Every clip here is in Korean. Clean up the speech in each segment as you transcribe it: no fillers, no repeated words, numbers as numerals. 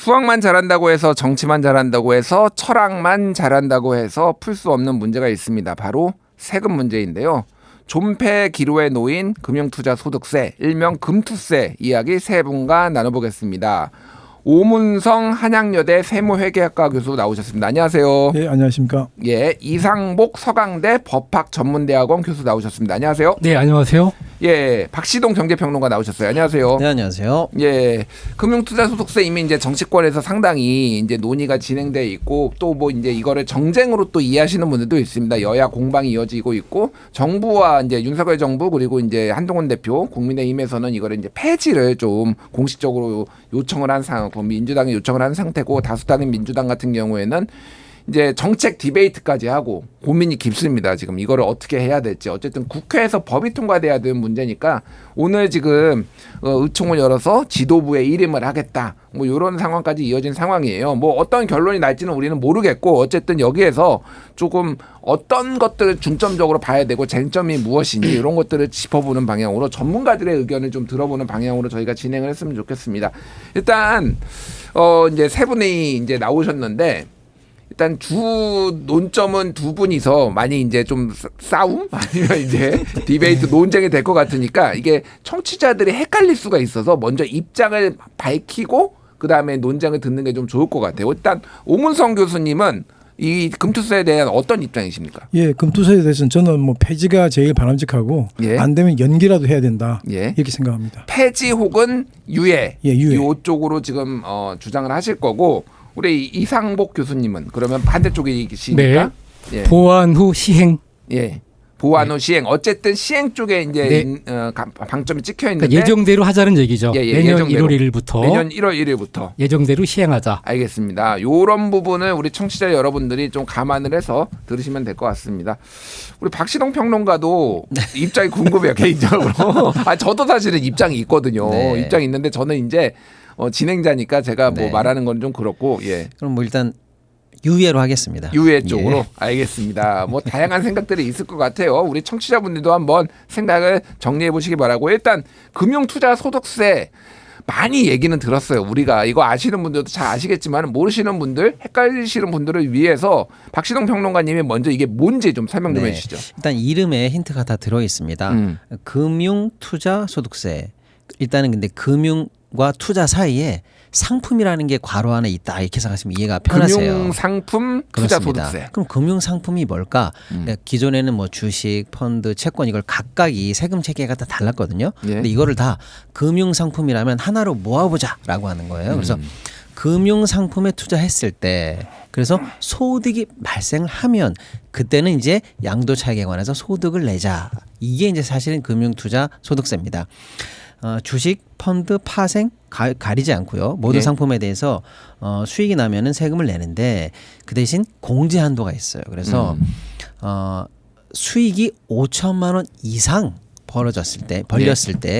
수학만 잘한다고 해서 정치만 잘한다고 해서 철학만 잘한다고 해서 풀 수 없는 문제가 있습니다. 바로 세금 문제인데요. 존폐 기로에 놓인 금융투자소득세, 일명 금투세 이야기 세 분과 나눠보겠습니다. 오문성 한양여대 세무회계학과 교수 나오셨습니다. 안녕하세요. 네, 안녕하십니까. 예, 이상복 서강대 법학전문대학원 교수 나오셨습니다. 안녕하세요. 네, 안녕하세요. 예, 박시동 경제평론가 나오셨어요. 안녕하세요. 네, 안녕하세요. 예, 금융투자소득세 이미 이제 정치권에서 상당히 이제 논의가 진행돼 있고 또 뭐 이제 이거를 정쟁으로 또 이해하시는 분들도 있습니다. 여야 공방이 이어지고 있고 정부와 이제 윤석열 정부 그리고 이제 한동훈 대표 국민의힘에서는 이거를 이제 폐지를 좀 공식적으로 요청을 한 상황, 민주당이 요청을 한 상태고 다수당인 민주당 같은 경우에는 이제 정책 디베이트까지 하고 고민이 깊습니다. 지금 이거를 어떻게 해야 될지. 어쨌든 국회에서 법이 통과돼야 되는 문제니까 오늘 지금 의총을 열어서 지도부에 일임을 하겠다. 뭐 이런 상황까지 이어진 상황이에요. 뭐 어떤 결론이 날지는 우리는 모르겠고 어쨌든 여기에서 조금 어떤 것들을 중점적으로 봐야 되고 쟁점이 무엇인지 이런 것들을 짚어보는 방향으로 전문가들의 의견을 좀 들어보는 방향으로 저희가 진행을 했으면 좋겠습니다. 일단 이제 세 분이 이제 나오셨는데 일단 주 논점은 두 분이서 많이 이제 좀 싸움 아니면 이제 디베이트 논쟁이 될 것 같으니까 이게 청취자들이 헷갈릴 수가 있어서 먼저 입장을 밝히고 그 다음에 논쟁을 듣는 게 좀 좋을 것 같아요. 일단 오문성 교수님은 이 금투세에 대한 어떤 입장이십니까? 예, 금투세에 대해서는 저는 뭐 폐지가 제일 바람직하고 예. 안 되면 연기라도 해야 된다. 예. 이렇게 생각합니다. 폐지 혹은 유예, 예, 유예. 이쪽으로 지금 주장을 하실 거고 우리 이상복 교수님은 그러면 반대쪽이시니까 네. 예. 보완 후 시행. 예. 보완 후 시행. 어쨌든 시행 쪽에 이제 방점이 찍혀 있는데 그러니까 예정대로 하자는 얘기죠. 예, 내년 예정대로. 1월 1일부터. 내년 1월 1일부터 예정대로 시행하자. 알겠습니다. 이런 부분을 우리 청취자 여러분들이 좀 감안을 해서 들으시면 될 것 같습니다. 우리 박시동 평론가도 입장이 궁금해요. 개인적으로. 저도 사실은 입장이 있거든요. 네. 입장이 있는데 저는 이제 진행자니까 제가 뭐 네. 말하는 건 좀 그렇고 예. 그럼 뭐 일단 유예로 하겠습니다. 유예 쪽으로 예. 알겠습니다. 뭐 다양한 생각들이 있을 것 같아요. 우리 청취자분들도 한번 생각을 정리해 보시기 바라고 일단 금융투자소득세 많이 얘기는 들었어요. 우리가 이거 아시는 분들도 잘 아시겠지만 모르시는 분들 헷갈리시는 분들을 위해서 박시동 평론가님이 먼저 이게 뭔지 좀 설명 좀 해주시죠. 일단 이름에 힌트가 다 들어 있습니다. 금융투자소득세. 일단은 근데 금융과 투자 사이에 상품이라는 게 괄호 안에 있다 이렇게 생각하시면 이해가 편하세요. 금융상품 투자소득세. 그럼 금융상품이 뭘까? 그러니까 기존에는 뭐 주식, 펀드, 채권 이걸 각각이 세금 체계가 다 달랐거든요. 예. 근데 이거를 다 금융상품이라면 하나로 모아보자라고 하는 거예요. 그래서 금융상품에 투자했을 때 그래서 소득이 발생하면 그때는 이제 양도차익에 관해서 소득을 내자. 이게 이제 사실은 금융투자소득세입니다. 주식, 펀드, 파생 가리지 않고요. 모든 예. 상품에 대해서 수익이 나면은 세금을 내는데 그 대신 공제 한도가 있어요. 그래서 수익이 5천만 원 이상 벌어졌을 때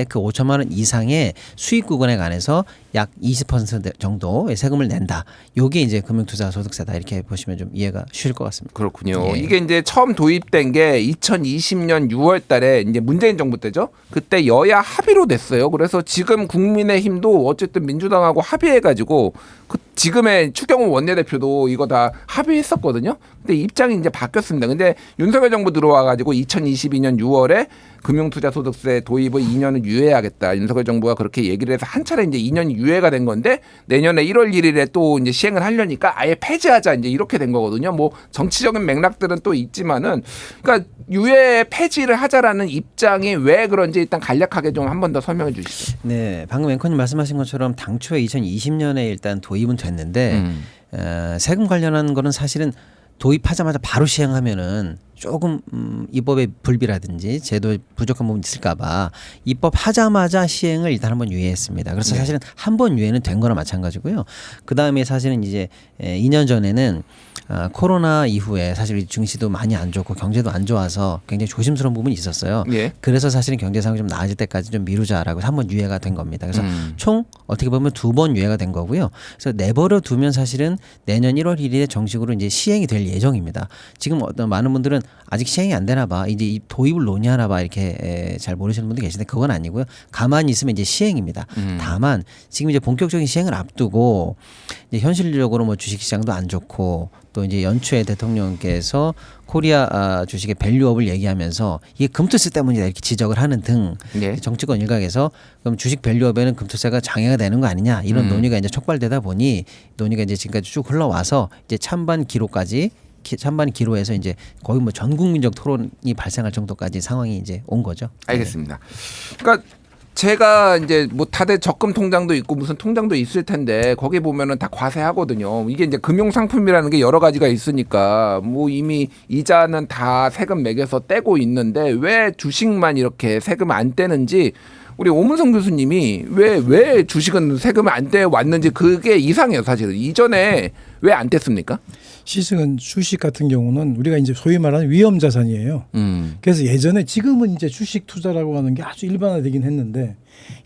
그 5천만 원 이상의 수익 구간에 관해서 약 20% 정도의 세금을 낸다. 요게 이제 금융투자소득세다 이렇게 보시면 좀 이해가 쉬울 것 같습니다. 그렇군요. 예. 이게 이제 처음 도입된 게 2020년 6월 달에 이제 문재인 정부 때죠. 그때 여야 합의로 됐어요. 그래서 지금 국민의힘도 어쨌든 민주당하고 합의해가지고 그 지금의 추경호 원내대표도 이거 다 합의했었거든요. 근데 입장이 이제 바뀌었습니다. 근데 윤석열 정부 들어와가지고 2022년 6월에 금융투자소득세 도입을 2년을 유예하겠다. 윤석열 정부가 그렇게 얘기를 해서 한 차례 이제 2년이 유예가 된 건데 내년에 1월 1일에 또 이제 시행을 하려니까 아예 폐지하자 이제 이렇게 된 거거든요. 뭐 정치적인 맥락들은 또 있지만은 그러니까 유예 폐지를 하자라는 입장이 왜 그런지 일단 간략하게 좀 한 번 더 설명해 주시죠. 네, 방금 앵커님 말씀하신 것처럼 당초에 2020년에 일단 도입은 됐는데 세금 관련한 거는 사실은 도입하자마자 바로 시행하면은 조금 입법의 불비라든지 제도 부족한 부분이 있을까봐 입법하자마자 시행을 일단 한번 유예했습니다. 그래서 사실은 한 번 유예는 된 거나 마찬가지고요. 그 다음에 사실은 이제 2년 전에는 코로나 이후에 사실 이 증시도 많이 안 좋고 경제도 안 좋아서 굉장히 조심스러운 부분이 있었어요. 예. 그래서 사실은 경제 상황이 좀 나아질 때까지 좀 미루자라고 해서 한번 유예가 된 겁니다. 그래서 총 어떻게 보면 2번 유예가 된 거고요. 그래서 내버려 두면 사실은 내년 1월 1일에 정식으로 이제 시행이 될 예정입니다. 지금 어떤 많은 분들은 아직 시행이 안 되나 봐. 이제 이 도입을 논의하나 봐. 이렇게 잘 모르시는 분들 계신데 그건 아니고요. 가만히 있으면 이제 시행입니다. 다만 지금 이제 본격적인 시행을 앞두고 이제 현실적으로 뭐 주식시장도 안 좋고 또 이제 연초에 대통령께서 코리아 주식의 밸류업을 얘기하면서 이게 금투세 때문이다 이렇게 지적을 하는 등 예. 정치권 일각에서 그럼 주식 밸류업에는 금투세가 장애가 되는 거 아니냐 이런 논의가 이제 촉발되다 보니 논의가 이제 지금까지 쭉 흘러와서 이제 찬반 기로에서 이제 거의 뭐 전 국민적 토론이 발생할 정도까지 상황이 이제 온 거죠. 알겠습니다. 그러니까 제가 이제 뭐 다들 적금 통장도 있고 무슨 통장도 있을 텐데 거기 보면은 다 과세하거든요. 이게 이제 금융 상품이라는 게 여러 가지가 있으니까 뭐 이미 이자는 다 세금 매겨서 떼고 있는데 왜 주식만 이렇게 세금 안 떼는지 우리 오문성 교수님이 왜 주식은 세금을 안 떼 왔는지 그게 이상해요, 사실은. 이전에 왜 안 뗐습니까? 시승은 주식 같은 경우는 우리가 이제 소위 말하는 위험 자산이에요. 그래서 예전에 지금은 이제 주식 투자라고 하는 게 아주 일반화되긴 했는데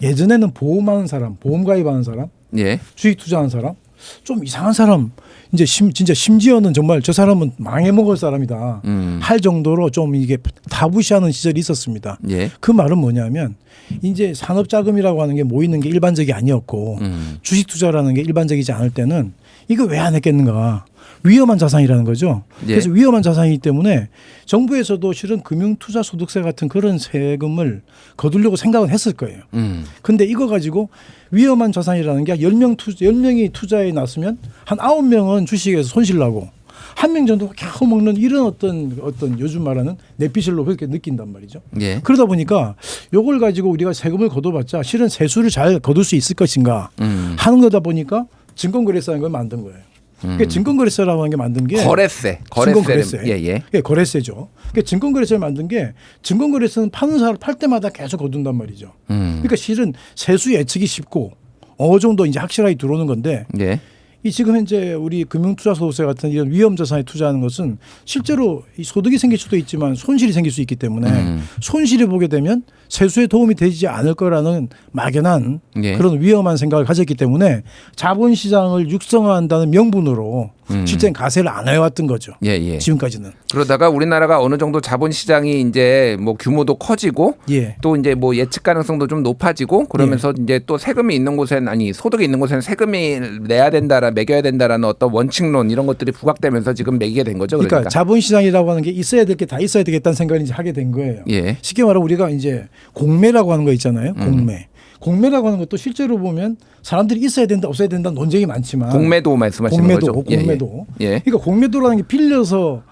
예전에는 보험하는 사람, 보험 가입하는 사람, 예. 주식 투자하는 사람, 좀 이상한 사람 이제 진짜 심지어는 정말 저 사람은 망해먹을 사람이다 할 정도로 좀 이게 타부시하는 시절이 있었습니다. 예. 그 말은 뭐냐면 이제 산업자금이라고 하는 게 모이는 게 일반적이 아니었고 주식 투자라는 게 일반적이지 않을 때는 이거 왜 안 했겠는가. 위험한 자산이라는 거죠. 예. 그래서 위험한 자산이기 때문에 정부에서도 실은 금융투자소득세 같은 그런 세금을 거두려고 생각은 했을 거예요. 근데 이거 가지고 위험한 자산이라는 게 10명이 투자에 나서면 한 9명은 주식에서 손실 나고 1명 정도가 겨우 먹는 이런 어떤 요즘 말하는 넷비실로 그렇게 느낀단 말이죠. 예. 그러다 보니까 요걸 가지고 우리가 세금을 거둬봤자 실은 세수를 잘 거둘 수 있을 것인가 하는 거다 보니까 증권거래소라는 걸 만든 거예요. 그러니까 증권거래소라고 하는 게 만든 게 거래세. 증권거래세. 예. 예, 거래세죠. 그러니까 증권거래소를 만든 게 증권거래소는 파는 사람 팔 때마다 계속 거둔단 말이죠. 그러니까 실은 세수 예측이 쉽고 어느 정도 이제 확실하게 들어오는 건데 예. 이 지금 현재 우리 금융투자소득세 같은 이런 위험자산에 투자하는 것은 실제로 이 소득이 생길 수도 있지만 손실이 생길 수 있기 때문에 손실을 보게 되면 세수에 도움이 되지 않을 거라는 막연한 예. 그런 위험한 생각을 가졌기 때문에 자본시장을 육성한다는 명분으로 실제는 가세를 안 해왔던 거죠. 예. 지금까지는. 그러다가 우리나라가 어느 정도 자본시장이 이제 뭐 규모도 커지고 예. 또 이제 뭐 예측 가능성도 좀 높아지고 그러면서 이제 또 세금이 있는 곳에는 아니 소득이 있는 곳에는 세금이 내야 된다라 매겨야 된다라는 어떤 원칙론 이런 것들이 부각되면서 지금 매기게 된 거죠. 그러니까 자본시장이라고 하는 게 있어야 될 게 다 있어야 되겠다는 생각을 이제 하게 된 거예요. 예. 쉽게 말하면 우리가 이제 공매라고 하는 거 있잖아요. 공매. 공매라고 하는 것도 실제로 보면 사람들이 있어야 된다 없어야 된다 논쟁이 많지만 공매도 말씀하시는 거죠. 공매도. 예. 그러니까 공매도라는 게 빌려서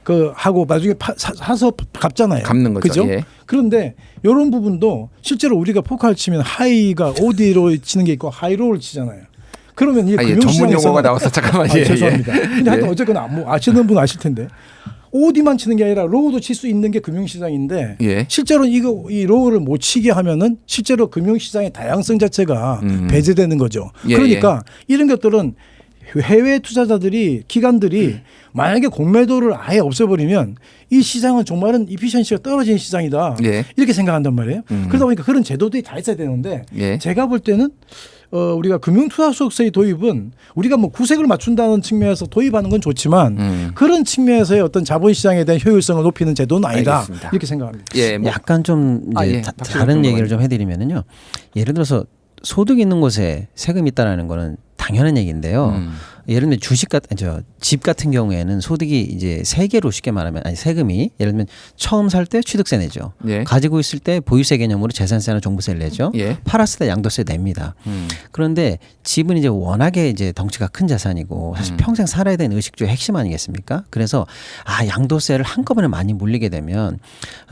그 하고 나중에 사서 갚잖아요. 갚는 거죠. 그죠? 예. 그런데 이런 부분도 실제로 우리가 포카를 치면 하이가 오디로 치는 게 있고 하이로를 치잖아요. 그러면 이 전문 용어가 나와서 잠깐만. 죄송합니다. 근데 하여튼 어쨌거나 뭐 아시는 분 아실 텐데. 오디만 치는 게 아니라 로우도 칠 수 있는 게 금융시장인데 예. 실제로 이 로우를 못 치게 하면은 실제로 금융시장의 다양성 자체가 배제되는 거죠. 예, 그러니까 이런 것들은 해외 투자자들이 기관들이 만약에 공매도를 아예 없애버리면 이 시장은 정말은 이피션시가 떨어진 시장이다. 예. 이렇게 생각한단 말이에요. 그러다 보니까 그런 제도들이 다 있어야 되는데 예. 제가 볼 때는 우리가 금융투자소득세의 도입은 우리가 뭐 구색을 맞춘다는 측면에서 도입하는 건 좋지만 그런 측면에서의 어떤 자본시장에 대한 효율성을 높이는 제도는 아니다. 알겠습니다. 이렇게 생각합니다. 예. 뭐. 약간 좀 이제 다른 얘기를 좀 해드리면은요. 예를 들어서 소득 있는 곳에 세금이 있다라는 거는 당연한 얘기인데요. 예를 들면 집 같은 경우에는 소득이 이제 세 개로 쉽게 말하면 세금이 예를 들면 처음 살 때 취득세 내죠. 예. 가지고 있을 때 보유세 개념으로 재산세나 종부세를 내죠. 예. 팔았을 때 양도세 냅니다. 그런데 집은 이제 워낙에 이제 덩치가 큰 자산이고 사실 평생 살아야 되는 의식주의 핵심 아니겠습니까? 그래서 양도세를 한꺼번에 많이 물리게 되면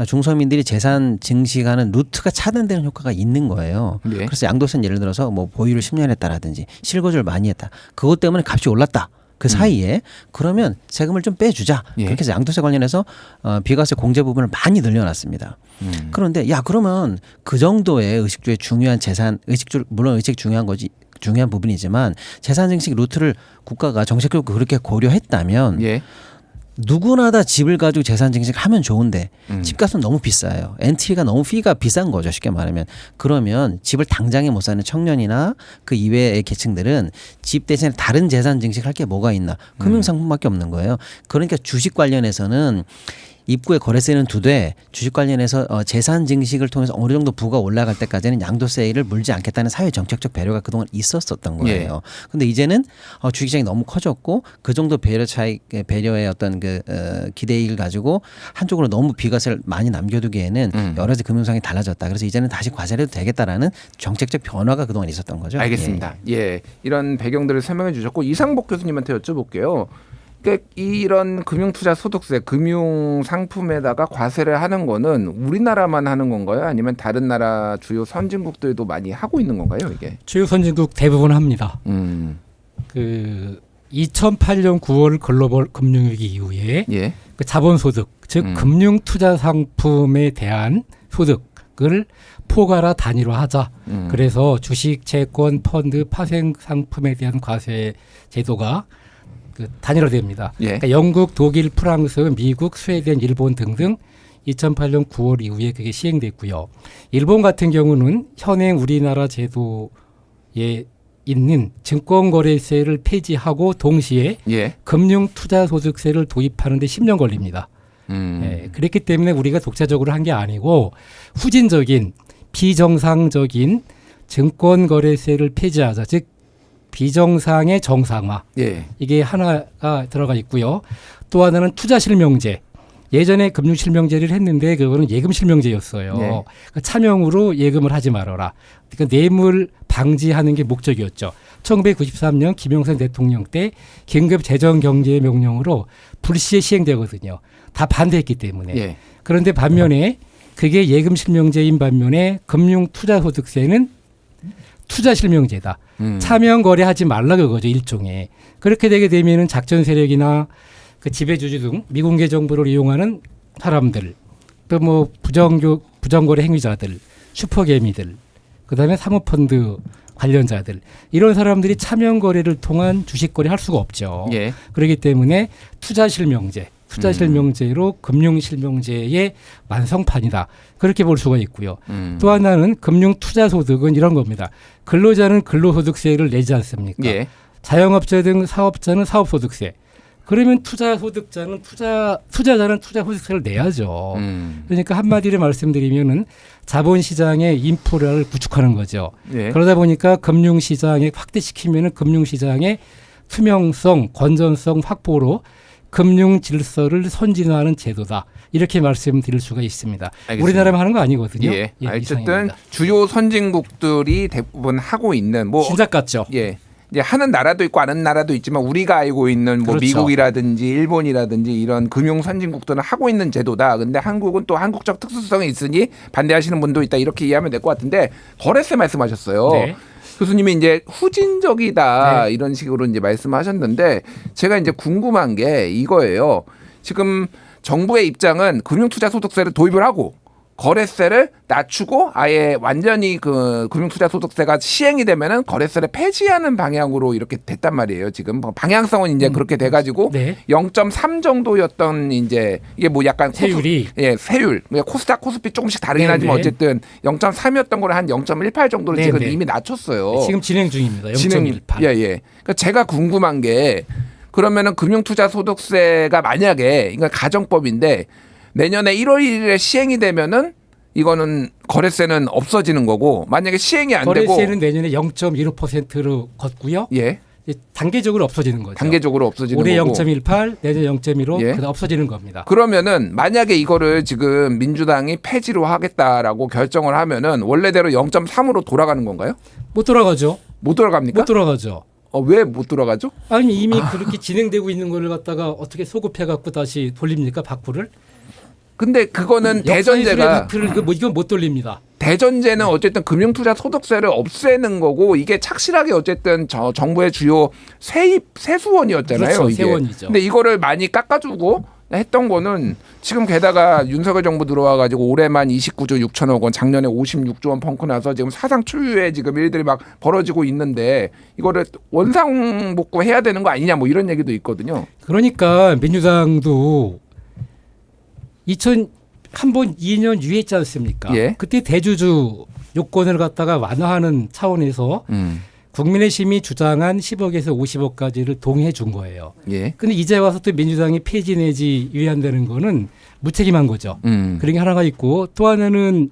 중서민들이 재산 증식하는 루트가 차단되는 효과가 있는 거예요. 예. 그래서 양도세는 예를 들어서 뭐 보유를 10년 했다라든지 실거주를 많이 했다. 그것 때문에 값이 올랐다. 그 사이에 그러면 세금을 좀 빼주자. 예. 그렇게 해서 양도세 관련해서 비과세 공제 부분을 많이 늘려놨습니다. 그런데 그러면 그 정도의 의식주의 중요한 재산, 물론 의식 중요한 거지. 중요한 부분이지만 재산 증식 루트를 국가가 정책적으로 그렇게 고려했다면 예. 누구나 다 집을 가지고 재산 증식하면 좋은데 집값은 너무 비싸요. 엔트리가 너무 피가 비싼 거죠. 쉽게 말하면. 그러면 집을 당장에 못 사는 청년이나 그 이외의 계층들은 집 대신에 다른 재산 증식할 게 뭐가 있나. 금융상품밖에 없는 거예요. 그러니까 주식 관련해서는 입구에 거래세는 두되 주식 관련해서 재산 증식을 통해서 어느 정도 부가 올라갈 때까지는 양도세를 물지 않겠다는 사회 정책적 배려가 그동안 있었었던 거예요. 근데 이제는 주식시장이 너무 커졌고 그 정도 배려의 어떤 그 기대익을 가지고 한쪽으로 너무 비과세를 많이 남겨두기에는 여러 가지 금융상이 달라졌다. 그래서 이제는 다시 과세를 해도 되겠다라는 정책적 변화가 그동안 있었던 거죠. 알겠습니다. 예. 이런 배경들을 설명해 주셨고 이상복 교수님한테 여쭤볼게요. 그러니까 이런 금융투자소득세, 금융상품에다가 과세를 하는 거는 우리나라만 하는 건가요? 아니면 다른 나라 주요 선진국들도 많이 하고 있는 건가요? 이게? 주요 선진국 대부분 합니다. 그 2008년 9월 글로벌 금융위기 이후에 예. 그 자본소득, 즉 금융투자상품에 대한 소득을 포괄화 단위로하자. 그래서 주식, 채권, 펀드, 파생상품에 대한 과세 제도가 그 단일화됩니다. 예. 그러니까 영국, 독일, 프랑스, 미국, 스웨덴, 일본 등등 2008년 9월 이후에 그게 시행됐고요. 일본 같은 경우는 현행 우리나라 제도에 있는 증권거래세를 폐지하고 동시에 예. 금융투자소득세를 도입하는 데 10년 걸립니다. 예, 그렇기 때문에 우리가 독자적으로 한 게 아니고 후진적인 비정상적인 증권거래세를 폐지하자. 즉 비정상의 정상화. 예. 이게 하나가 들어가 있고요. 또 하나는 투자실명제. 예전에 금융실명제를 했는데 그거는 예금실명제였어요. 네. 그러니까 차명으로 예금을 하지 말아라. 그러니까 뇌물 방지하는 게 목적이었죠. 1993년 김영삼 대통령 때 긴급재정경제 명령으로 불시에 시행되거든요. 다 반대했기 때문에. 예. 그런데 반면에 그게 예금실명제인 반면에 금융투자소득세는 투자실명제다. 차명 거래하지 말라 그거죠. 일종의. 그렇게 되게 되면은 작전 세력이나 그 지배주주 등 미공개 정보를 이용하는 사람들, 또 뭐 부정거래 행위자들, 슈퍼개미들, 그다음에 사모펀드 관련자들 이런 사람들이 차명 거래를 통한 주식 거래 할 수가 없죠. 예. 그렇기 때문에 투자실명제로 금융실명제의 완성판이다. 그렇게 볼 수가 있고요. 또 하나는 금융투자소득은 이런 겁니다. 근로자는 근로소득세를 내지 않습니까? 예. 자영업자 등 사업자는 사업소득세. 그러면 투자자는 투자소득세를 내야죠. 그러니까 한마디로 말씀드리면은 자본시장의 인프라를 구축하는 거죠. 예. 그러다 보니까 금융시장에 확대시키면은 금융시장의 투명성, 건전성 확보로 금융 질서를 선진화하는 제도다. 이렇게 말씀드릴 수가 있습니다. 알겠습니다. 우리나라만 하는 거 아니거든요. 예. 어쨌든 이상입니다. 주요 선진국들이 대부분 하고 있는 뭐 신작 같죠. 예. 이제 하는 나라도 있고 안 하는 나라도 있지만 우리가 알고 있는 뭐 그렇죠. 미국이라든지 일본이라든지 이런 금융 선진국들은 하고 있는 제도다. 근데 한국은 또 한국적 특수성이 있으니 반대하시는 분도 있다. 이렇게 이해하면 될 것 같은데 거래세 말씀하셨어요. 네. 교수님이 이제 후진적이다 네. 이런 식으로 이제 말씀하셨는데 제가 이제 궁금한 게 이거예요. 지금 정부의 입장은 금융투자소득세를 도입을 하고 거래세를 낮추고 아예 완전히 그 금융투자소득세가 시행이 되면은 거래세를 폐지하는 방향으로 이렇게 됐단 말이에요. 지금 방향성은 이제 그렇게 돼가지고 네. 0.3 정도였던 이제 이게 뭐 약간 세율이 세율 코스닥 코스피 조금씩 다르긴 네, 하지만 네. 어쨌든 0.3이었던 거를 한 0.18 정도로 네, 지금 네. 이미 낮췄어요. 지금 진행 중입니다. 0.18. 예. 그러니까 제가 궁금한 게 그러면은 금융투자소득세가 만약에 이건 가정법인데 내년에 1월 1일에 시행이 되면은 이거는 거래세는 없어지는 거고 만약에 시행이 안 되고 거래세는 내년에 0.15%로 걷고요. 예. 이제 단계적으로 없어지는 거죠. 단계적으로 없어지는 올해 거고 0.18, 내년 0.15 예. 그다음 없어지는 겁니다. 그러면은 만약에 이거를 지금 민주당이 폐지로 하겠다라고 결정을 하면은 원래대로 0.3으로 돌아가는 건가요? 못 돌아가죠. 못 돌아갑니까? 못 돌아가죠. 왜 못 돌아가죠? 아니 이미 그렇게 진행되고 있는 거를 갖다가 어떻게 소급해 갖고 다시 돌립니까 바꾸를? 근데 그거는 대전제가 이건 못 돌립니다. 대전제는 어쨌든 금융투자소득세를 없애는 거고 이게 착실하게 어쨌든 정부의 주요 세수원이었잖아요. 그렇죠, 이게. 세원이죠. 근데 이거를 많이 깎아주고 했던 거는 지금 게다가 윤석열 정부 들어와가지고 올해만 29조 6천억 원, 작년에 56조 원 펑크 나서 지금 사상 초유의 지금 일들이 막 벌어지고 있는데 이거를 원상복구 해야 되는 거 아니냐 뭐 이런 얘기도 있거든요. 그러니까 민주당도 한번 2년 유예했지 않습니까? 예. 그때 대주주 요건을 갖다가 완화하는 차원에서 국민의힘이 주장한 10억에서 50억까지를 동의해 준 거예요. 예. 근데 이제 와서 또 민주당이 폐지 내지 유예한다는 거는 무책임한 거죠. 그런 게 하나가 있고 또 하나는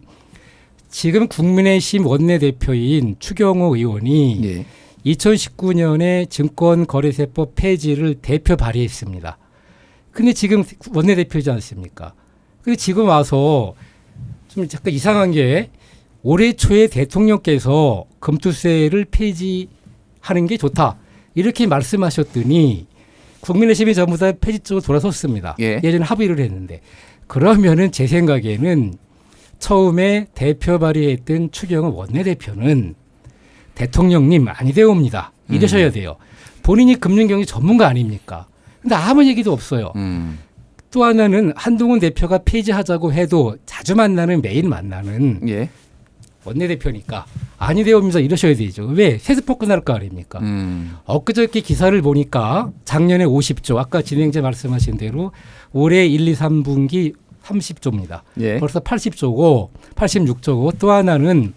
지금 국민의힘 원내대표인 추경호 의원이 예. 2019년에 증권거래세법 폐지를 대표 발의했습니다. 근데 지금 원내대표이지 않습니까? 근데 지금 와서 좀 약간 이상한 게 올해 초에 대통령께서 금투세를 폐지하는 게 좋다. 이렇게 말씀하셨더니 국민의힘이 전부 다 폐지 쪽으로 돌아섰습니다. 예. 예전에 합의를 했는데. 그러면은 제 생각에는 처음에 대표 발의했던 추경호 원내대표는 대통령님 아니되옵니다. 이러셔야 돼요. 본인이 금융경제 전문가 아닙니까? 근데 아무 얘기도 없어요. 또 하나는 한동훈 대표가 폐지하자고 해도 자주 만나는 매일 만나는 예. 원내대표니까 아니되옵니다 이러셔야 되죠. 왜? 세습법 끝날 거 아닙니까? 엊그저께 기사를 보니까 작년에 50조 아까 진행자 말씀하신 대로 올해 1, 2, 3분기 30조입니다. 예. 벌써 80조고 86조고 또 하나는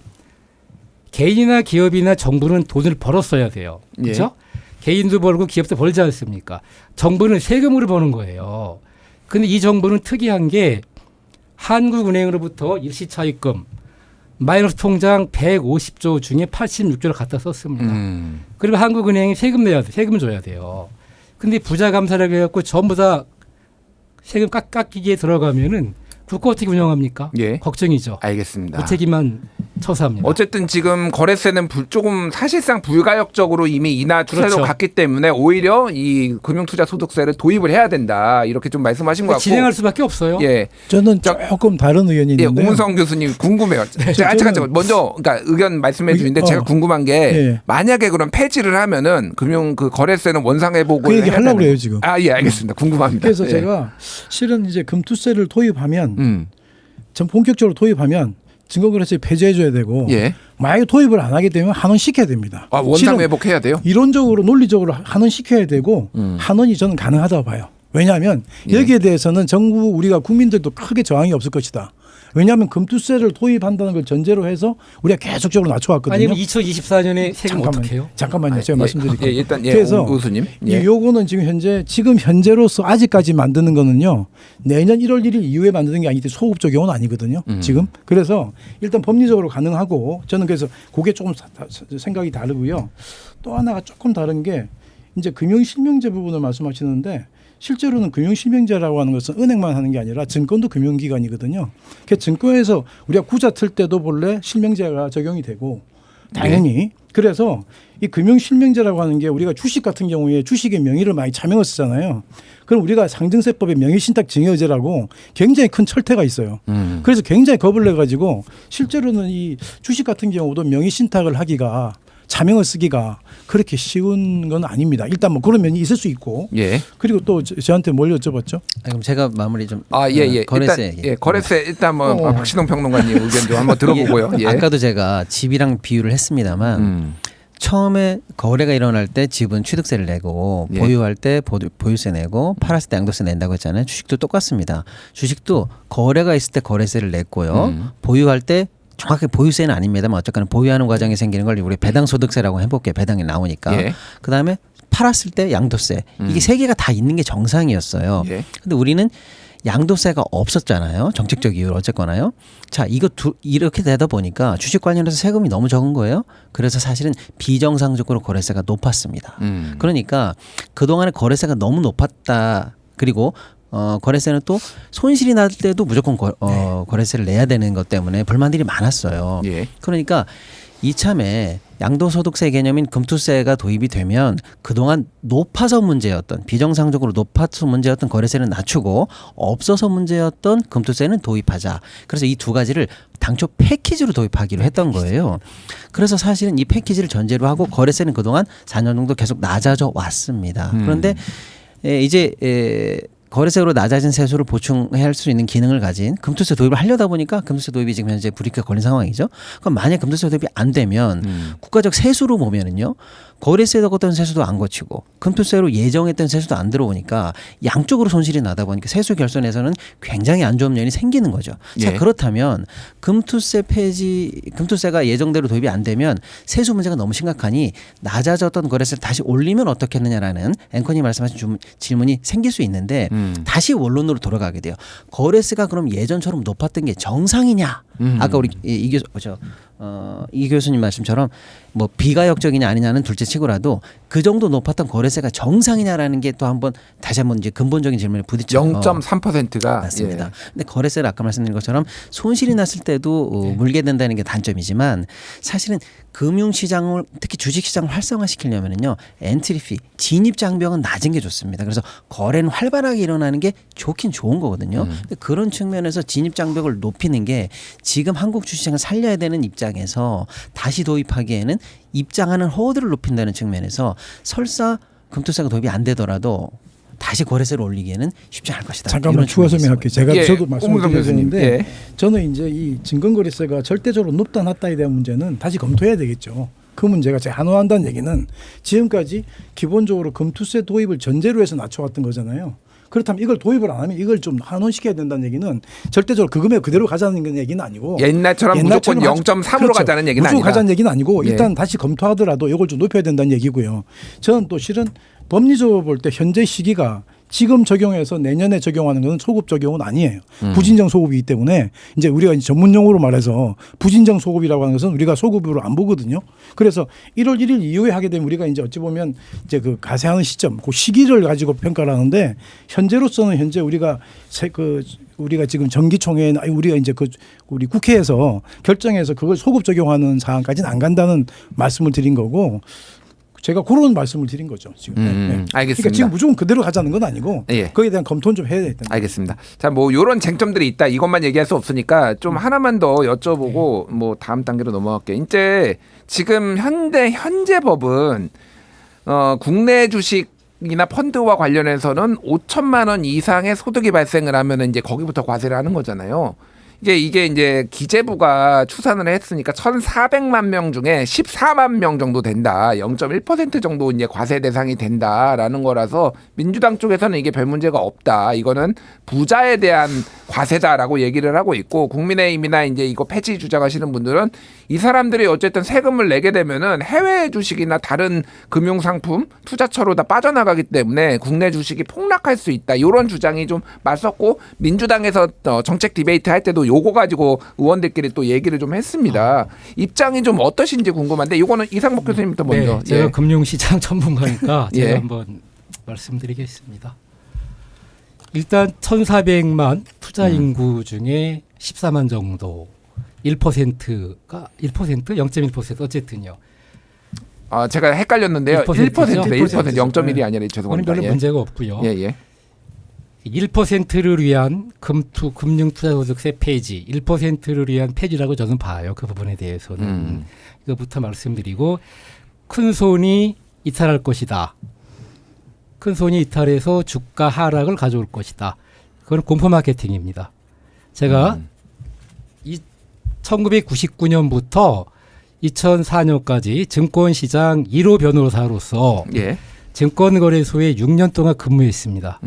개인이나 기업이나 정부는 돈을 벌었어야 돼요. 그렇죠? 개인도 벌고 기업도 벌지 않습니까? 정부는 세금으로 버는 거예요. 근데 이 정부는 특이한 게 한국은행으로부터 일시차입금 마이너스 통장 150조 중에 86조를 갖다 썼습니다. 그리고 한국은행이 세금 내야 돼. 세금 줘야 돼요. 근데 부자 감사라고 해갖고 전부 다 세금 깎이기에 들어가면은 국가 어떻게 운영합니까? 예. 걱정이죠. 알겠습니다. 무책임한 처사합니다. 어쨌든 지금 거래세는 조금 사실상 불가역적으로 이미 인하 추세로 그렇죠. 갔기 때문에 오히려 이 금융투자소득세를 도입을 해야 된다 이렇게 좀 말씀하신 것 같고 진행할 수밖에 없어요. 예. 저는 조금 다른 의견이 예, 있는데 오문성 교수님 궁금해요. 잠깐 먼저 그러니까 의견 말씀해 주는데 제가 궁금한 게 예. 만약에 그럼 폐지를 하면은 금융 그 거래세는 원상회복을 그 얘기 해야 하려고 되는- 그래요 지금. 아, 예, 알겠습니다. 궁금합니다. 그래서 예. 제가 실은 이제 금투세를 도입하면 전 본격적으로 도입하면 증권거래세 폐지해줘야 되고 예. 만약에 도입을 안 하게 되면 환원 시켜야 됩니다. 아, 실은 원상회복해야 돼요? 이론적으로 논리적으로 환원 시켜야 되고 환원이 저는 가능하다고 봐요. 왜냐하면 여기에 대해서는 정부 우리가 국민들도 크게 저항이 없을 것이다. 왜냐하면 금투세를 도입한다는 걸 전제로 해서 우리가 계속적으로 낮춰왔거든요. 아니면 2024년에 세금 어떻게 해요? 잠깐만요. 제가 말씀드릴게요. 예, 일단 예, 그래서 우수님. 이 요거는 지금 현재로서 아직까지 만드는 거는요. 내년 1월 1일 이후에 만드는 게 아니기 때문에 소급 적용은 아니거든요. 지금. 그래서 일단 법리적으로 가능하고 저는 그래서 그게 조금 생각이 다르고요. 또 하나가 조금 다른 게 이제 금융실명제 부분을 말씀하시는데 실제로는 금융실명제라고 하는 것은 은행만 하는 게 아니라 증권도 금융기관이거든요. 그 증권에서 우리가 구자 틀 때도 본래 실명제가 적용이 되고 당연히 그래서 이 금융실명제라고 하는 게 우리가 주식 같은 경우에 주식의 명의를 많이 차명을 쓰잖아요. 그럼 우리가 상증세법의 명의신탁증여제라고 굉장히 큰 철퇴가 있어요. 그래서 굉장히 겁을 내가지고 실제로는 이 주식 같은 경우도 명의신탁을 하기가 자명을 쓰기가 그렇게 쉬운 건 아닙니다. 일단 뭐 그런 면이 있을 수 있고. 예. 그리고 또 저한테 뭘 여쭤봤죠? 그럼 제가 마무리 좀. 아, 예, 예. 거래세. 일단, 예, 거래세 일단 뭐 박신홍 평론가님 의견 좀 한번 들어보고요. 예. 아까도 제가 집이랑 비유를 했습니다만 처음에 거래가 일어날 때 집은 취득세를 내고 예. 보유할 때 보유세 내고 팔았을 때 양도세 낸다고 했잖아요. 주식도 똑같습니다. 주식도 거래가 있을 때 거래세를 냈고요. 보유할 때 정확하게 보유세는 아닙니다만 어쨌거나 보유하는 과정에 생기는 걸 우리 배당소득세라고 해볼게요. 배당이 나오니까. 예. 그다음에 팔았을 때 양도세. 이게 세 개가 다 있는 게 정상이었어요. 예. 근데 우리는 양도세가 없었잖아요. 정책적 이유로 어쨌거나요. 자, 이렇게 되다 보니까 주식 관련해서 세금이 너무 적은 거예요. 그래서 사실은 비정상적으로 거래세가 높았습니다. 그러니까 그동안에 거래세가 너무 높았다. 그리고 거래세는 또 손실이 날 때도 무조건 거래세를 내야 되는 것 때문에 불만들이 많았어요. 예. 그러니까 이참에 양도소득세 개념인 금투세가 도입이 되면 그동안 높아서 문제였던 비정상적으로 높아서 문제였던 거래세는 낮추고 없어서 문제였던 금투세는 도입하자. 그래서 이 두 가지를 당초 패키지로 도입하기로 했던 거예요. 그래서 사실은 이 패키지를 전제로 하고 거래세는 그동안 4년 정도 계속 낮아져 왔습니다. 그런데 이제 거래세로 낮아진 세수를 보충할 수 있는 기능을 가진 금투세 도입을 하려다 보니까 금투세 도입이 지금 현재 불이익에 걸린 상황이죠. 그럼 만약 금투세 도입이 안 되면 국가적 세수로 보면은요. 거래세도 어떤 세수도 안 거치고 금투세로 예정했던 세수도 안 들어오니까 양쪽으로 손실이 나다 보니까 세수 결손에서는 굉장히 안 좋은 면이 생기는 거죠. 자, 예. 그렇다면 금투세가 예정대로 도입이 안 되면 세수 문제가 너무 심각하니 낮아졌던 거래세를 다시 올리면 어떻겠느냐라는 앵커님 말씀하신 질문이 생길 수 있는데 다시 원론으로 돌아가게 돼요. 거래세가 그럼 예전처럼 높았던 게 정상이냐? 아까 우리 이 교수님 말씀처럼 뭐 비가역적이냐 아니냐는 둘째치고라도 그 정도 높았던 거래세가 정상이냐라는 게 또 한번 다시 한번 이제 근본적인 질문에 부딪혀요. 0.3%가 맞습니다. 근데 거래세를 아까 말씀드린 것처럼 손실이 났을 때도 물게 된다는 게 단점이지만 사실은 금융시장을 특히 주식시장을 활성화시키려면요 엔트리피 진입 장벽은 낮은 게 좋습니다. 그래서 거래는 활발하게 일어나는 게 좋긴 좋은 거거든요. 근데 그런 측면에서 진입 장벽을 높이는 게 지금 한국 주식시장을 살려야 되는 입장에서 다시 도입하기에는 입장하는 허들을 높인다는 측면에서 설사 금투세가 도입이 안 되더라도 다시 거래세를 올리기에는 쉽지 않을 것이다. 잠깐만 추가 설명할게요. 제가 예, 저도 말씀을 오문성 교수님. 드렸는데 예. 저는 이제 이 증권거래세가 절대적으로 높다 낮다에 대한 문제는 다시 검토해야 되겠죠. 그 문제가 제가 한호한다는 얘기는 지금까지 기본적으로 금투세 도입을 전제로 해서 낮춰왔던 거잖아요. 그렇다면 이걸 도입을 안 하면 이걸 좀 환원시켜야 된다는 얘기는 절대적으로 그 금액 그대로 가자는 얘기는 아니고 옛날처럼 무조건 0.3으로 가자는 얘기는 무조건 아니다. 가자는 얘기는 아니고 예. 일단 다시 검토하더라도 이걸 좀 높여야 된다는 얘기고요. 저는 또 실은 법리적으로 볼 때 현재 시기가 지금 적용해서 내년에 적용하는 것은 소급 적용은 아니에요. 부진정 소급이기 때문에 이제 우리가 이제 전문 용어로 말해서 부진정 소급이라고 하는 것은 우리가 소급으로 안 보거든요. 그래서 1월 1일 이후에 하게 되면 우리가 이제 어찌 보면 이제 그 가세하는 시점, 그 시기를 가지고 평가를 하는데 현재로서는 현재 우리가 우리가 지금 정기총회 우리가 이제 우리 국회에서 결정해서 그걸 소급 적용하는 사항까지는 안 간다는 말씀을 드린 거고. 제가 그런 말씀을 드린 거죠 지금. 알겠습니다. 그러니까 지금 무조건 그대로 가자는 건 아니고 예. 거기에 대한 검토는 좀 해야 된다. 알겠습니다. 자, 뭐 이런 쟁점들이 있다. 이것만 얘기할 수 없으니까 좀 하나만 더 여쭤보고 뭐 다음 단계로 넘어갈게요. 이제 지금 현재 법은 국내 주식이나 펀드와 관련해서는 5천만 원 이상의 소득이 발생을 하면 이제 거기부터 과세를 하는 거잖아요. 이게 이제 기재부가 추산을 했으니까 1,400만 명 중에 14만 명 정도 된다. 0.1% 정도 이제 과세 대상이 된다라는 거라서 민주당 쪽에서는 이게 별 문제가 없다. 이거는 부자에 대한 과세다라고 얘기를 하고 있고 국민의힘이나 이제 이거 폐지 주장하시는 분들은 이 사람들이 어쨌든 세금을 내게 되면은 해외 주식이나 다른 금융 상품 투자처로 다 빠져나가기 때문에 국내 주식이 폭락할 수 있다. 이런 주장이 좀 맞섰고 민주당에서 정책 디베이트 할 때도 요거 가지고 의원들끼리 또 얘기를 좀 했습니다. 입장이 좀 어떠신지 궁금한데 이거는 이상복 교수님부터 먼저. 네, 제가 금융시장 전문가니까 제가 예. 한번 말씀드리겠습니다. 일단 1,400만 투자 인구 중에 14만 정도 1%가 1%? 0.1% 어쨌든요. 아, 제가 헷갈렸는데요. 1%네. 1% 0.1이 아니라 그건 죄송합니다. 별로 예. 문제가 없고요. 예. 1%를 위한 금융투자소득세 폐지, 1%를 위한 폐지라고 저는 봐요. 그 부분에 대해서는. 이거부터 말씀드리고 큰 손이 이탈할 것이다. 큰 손이 이탈해서 주가 하락을 가져올 것이다. 그건 공포 마케팅입니다. 제가 1999년부터 2004년까지 증권시장 1호 변호사로서 예. 증권거래소에 6년 동안 근무했습니다.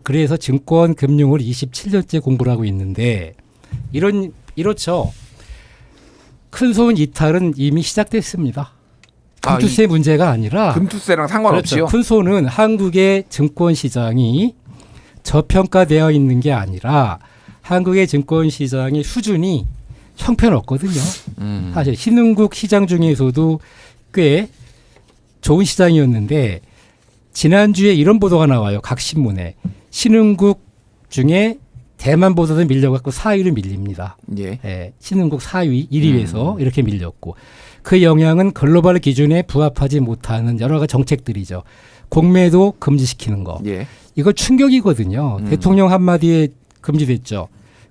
그래서 증권금융을 27년째 공부를 하고 있는데 이렇죠. 큰손 이탈은 이미 시작됐습니다. 금투세 문제가 아니라 금투세랑 상관없이요. 그렇죠. 큰손은 한국의 증권시장이 저평가되어 있는 게 아니라 한국의 증권시장의 수준이 형편없거든요. 사실 신흥국 시장 중에서도 꽤 좋은 시장이었는데 지난주에 이런 보도가 나와요. 각 신문에. 신흥국 중에 대만보다도 밀려갖고 4위로 밀립니다. 예. 예, 신흥국 4위, 1위에서 이렇게 밀렸고 그 영향은 글로벌 기준에 부합하지 못하는 여러 가지 정책들이죠. 공매도 금지시키는 거. 예. 이거 충격이거든요. 대통령 한마디에 금지됐죠.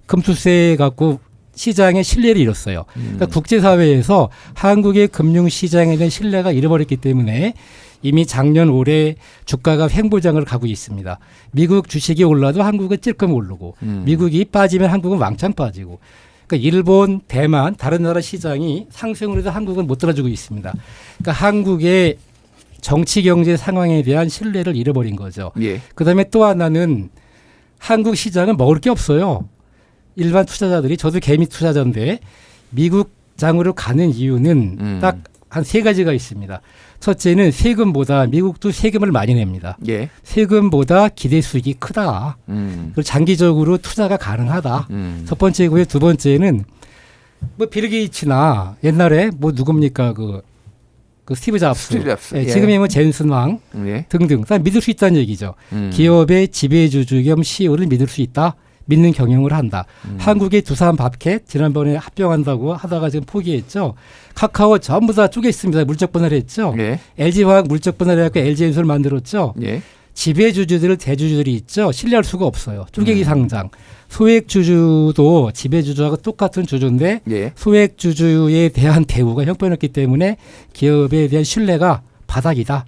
금투세 갖고 시장의 신뢰를 잃었어요. 그러니까 국제사회에서 한국의 금융시장에 대한 신뢰가 잃어버렸기 때문에 이미 작년 올해 주가가 횡보장을 가고 있습니다. 미국 주식이 올라도 한국은 찔끔 오르고 미국이 빠지면 한국은 왕창 빠지고 그러니까 일본, 대만, 다른 나라 시장이 상승을 해서 한국은 못 따라주고 있습니다. 그러니까 한국의 정치 경제 상황에 대한 신뢰를 잃어버린 거죠. 예. 그다음에 또 하나는 한국 시장은 먹을 게 없어요. 일반 투자자들이 저도 개미 투자자인데 미국장으로 가는 이유는 딱 한 세 가지가 있습니다. 첫째는 세금보다 미국도 세금을 많이 냅니다. 예. 세금보다 기대 수익이 크다. 그리고 장기적으로 투자가 가능하다. 첫 번째고요. 두 번째는 뭐 빌 게이츠나 옛날에 뭐 누굽니까 그 스티브 잡스. 스티브 잡스. 예, 예. 지금이 뭐 젠슨 왕 예. 등등. 다 믿을 수 있다는 얘기죠. 기업의 지배주주 겸 CEO를 믿을 수 있다. 믿는 경영을 한다. 한국의 두산 밥캣 지난번에 합병한다고 하다가 지금 포기했죠. 카카오 전부 다 쪼개 있습니다. 물적 분할을 했죠. 예. LG화학 물적 분할을 해서 LG엔솔을 만들었죠. 예. 지배주주들 대주주들이 있죠. 신뢰할 수가 없어요. 쪼개기 상장. 소액주주도 지배주주하고 똑같은 주주인데 예. 소액주주에 대한 대우가 형편없기 때문에 기업에 대한 신뢰가 바닥이다.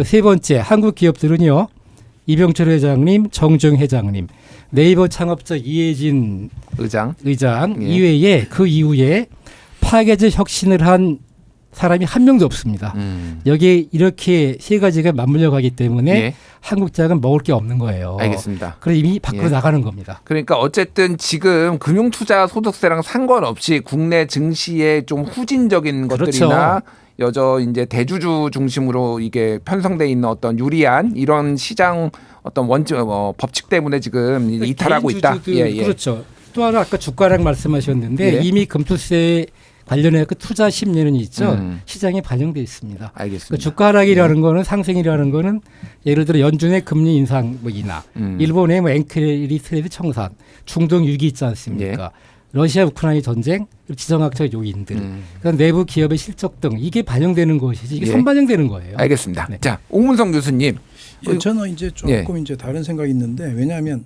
세 번째 한국 기업들은요. 이병철 회장님, 정주영 회장님, 네이버 창업자 이해진 의장. 의장 예. 이외에 그 이후에 파괴적 혁신을 한 사람이 한 명도 없습니다. 여기에 이렇게 세 가지가 맞물려 가기 때문에 예. 한국장은 먹을 게 없는 거예요. 알겠습니다. 그래서 이미 밖으로 예. 나가는 겁니다. 그러니까 어쨌든 지금 금융투자 소득세랑 상관없이 국내 증시에 좀 후진적인 그렇죠. 것들이나 여저 이제 대주주 중심으로 이게 편성돼 있는 어떤 유리한 이런 시장 어떤 법칙 때문에 지금 이제 이탈하고 있다. 개인 주주들, 그렇죠. 또 하나 아까 주가랑 말씀하셨는데 예. 이미 금투세 관련해 그 투자 심리는 있죠. 시장에 반영돼 있습니다. 알겠습니다. 그 주가 하락이라는 거는 상승이라는 거는 예를 들어 연준의 금리 인상 뭐이나 일본의 뭐 엔크리 트레이드 청산, 중동 위기 있지 않습니까? 러시아 우크라이나 전쟁, 지정학적 요인들, 그다음 내부 기업의 실적 등 이게 반영되는 것이지 이게 예. 선반영되는 거예요. 알겠습니다. 네. 자, 옥문성 교수님. 예, 저는 이제 조금 예. 이제 다른 생각이 있는데 왜냐하면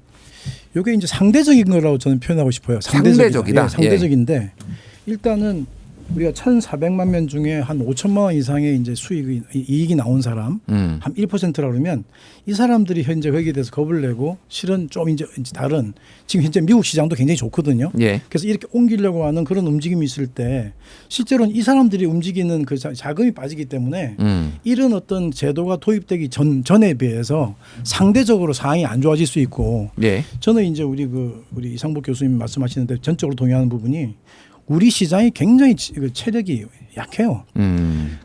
이게 이제 상대적인 거라고 저는 표현하고 싶어요. 상대적이다. 예, 상대적인데 일단은 우리가 1,400만 명 중에 한 5천만 원 이상의 이제 수익이 이익이 나온 사람 한 1%라 그러면 이 사람들이 현재 거기에 대해서 겁을 내고 실은 좀 이제 다른 지금 현재 미국 시장도 굉장히 좋거든요. 예. 그래서 이렇게 옮기려고 하는 그런 움직임이 있을 때 실제로는 이 사람들이 움직이는 그 자금이 빠지기 때문에 이런 어떤 제도가 도입되기 전에 비해서 상대적으로 상황이 안 좋아질 수 있고 예. 저는 이제 우리 이상복 교수님 말씀하시는데 전적으로 동의하는 부분이 우리 시장이 굉장히 체력이 약해요.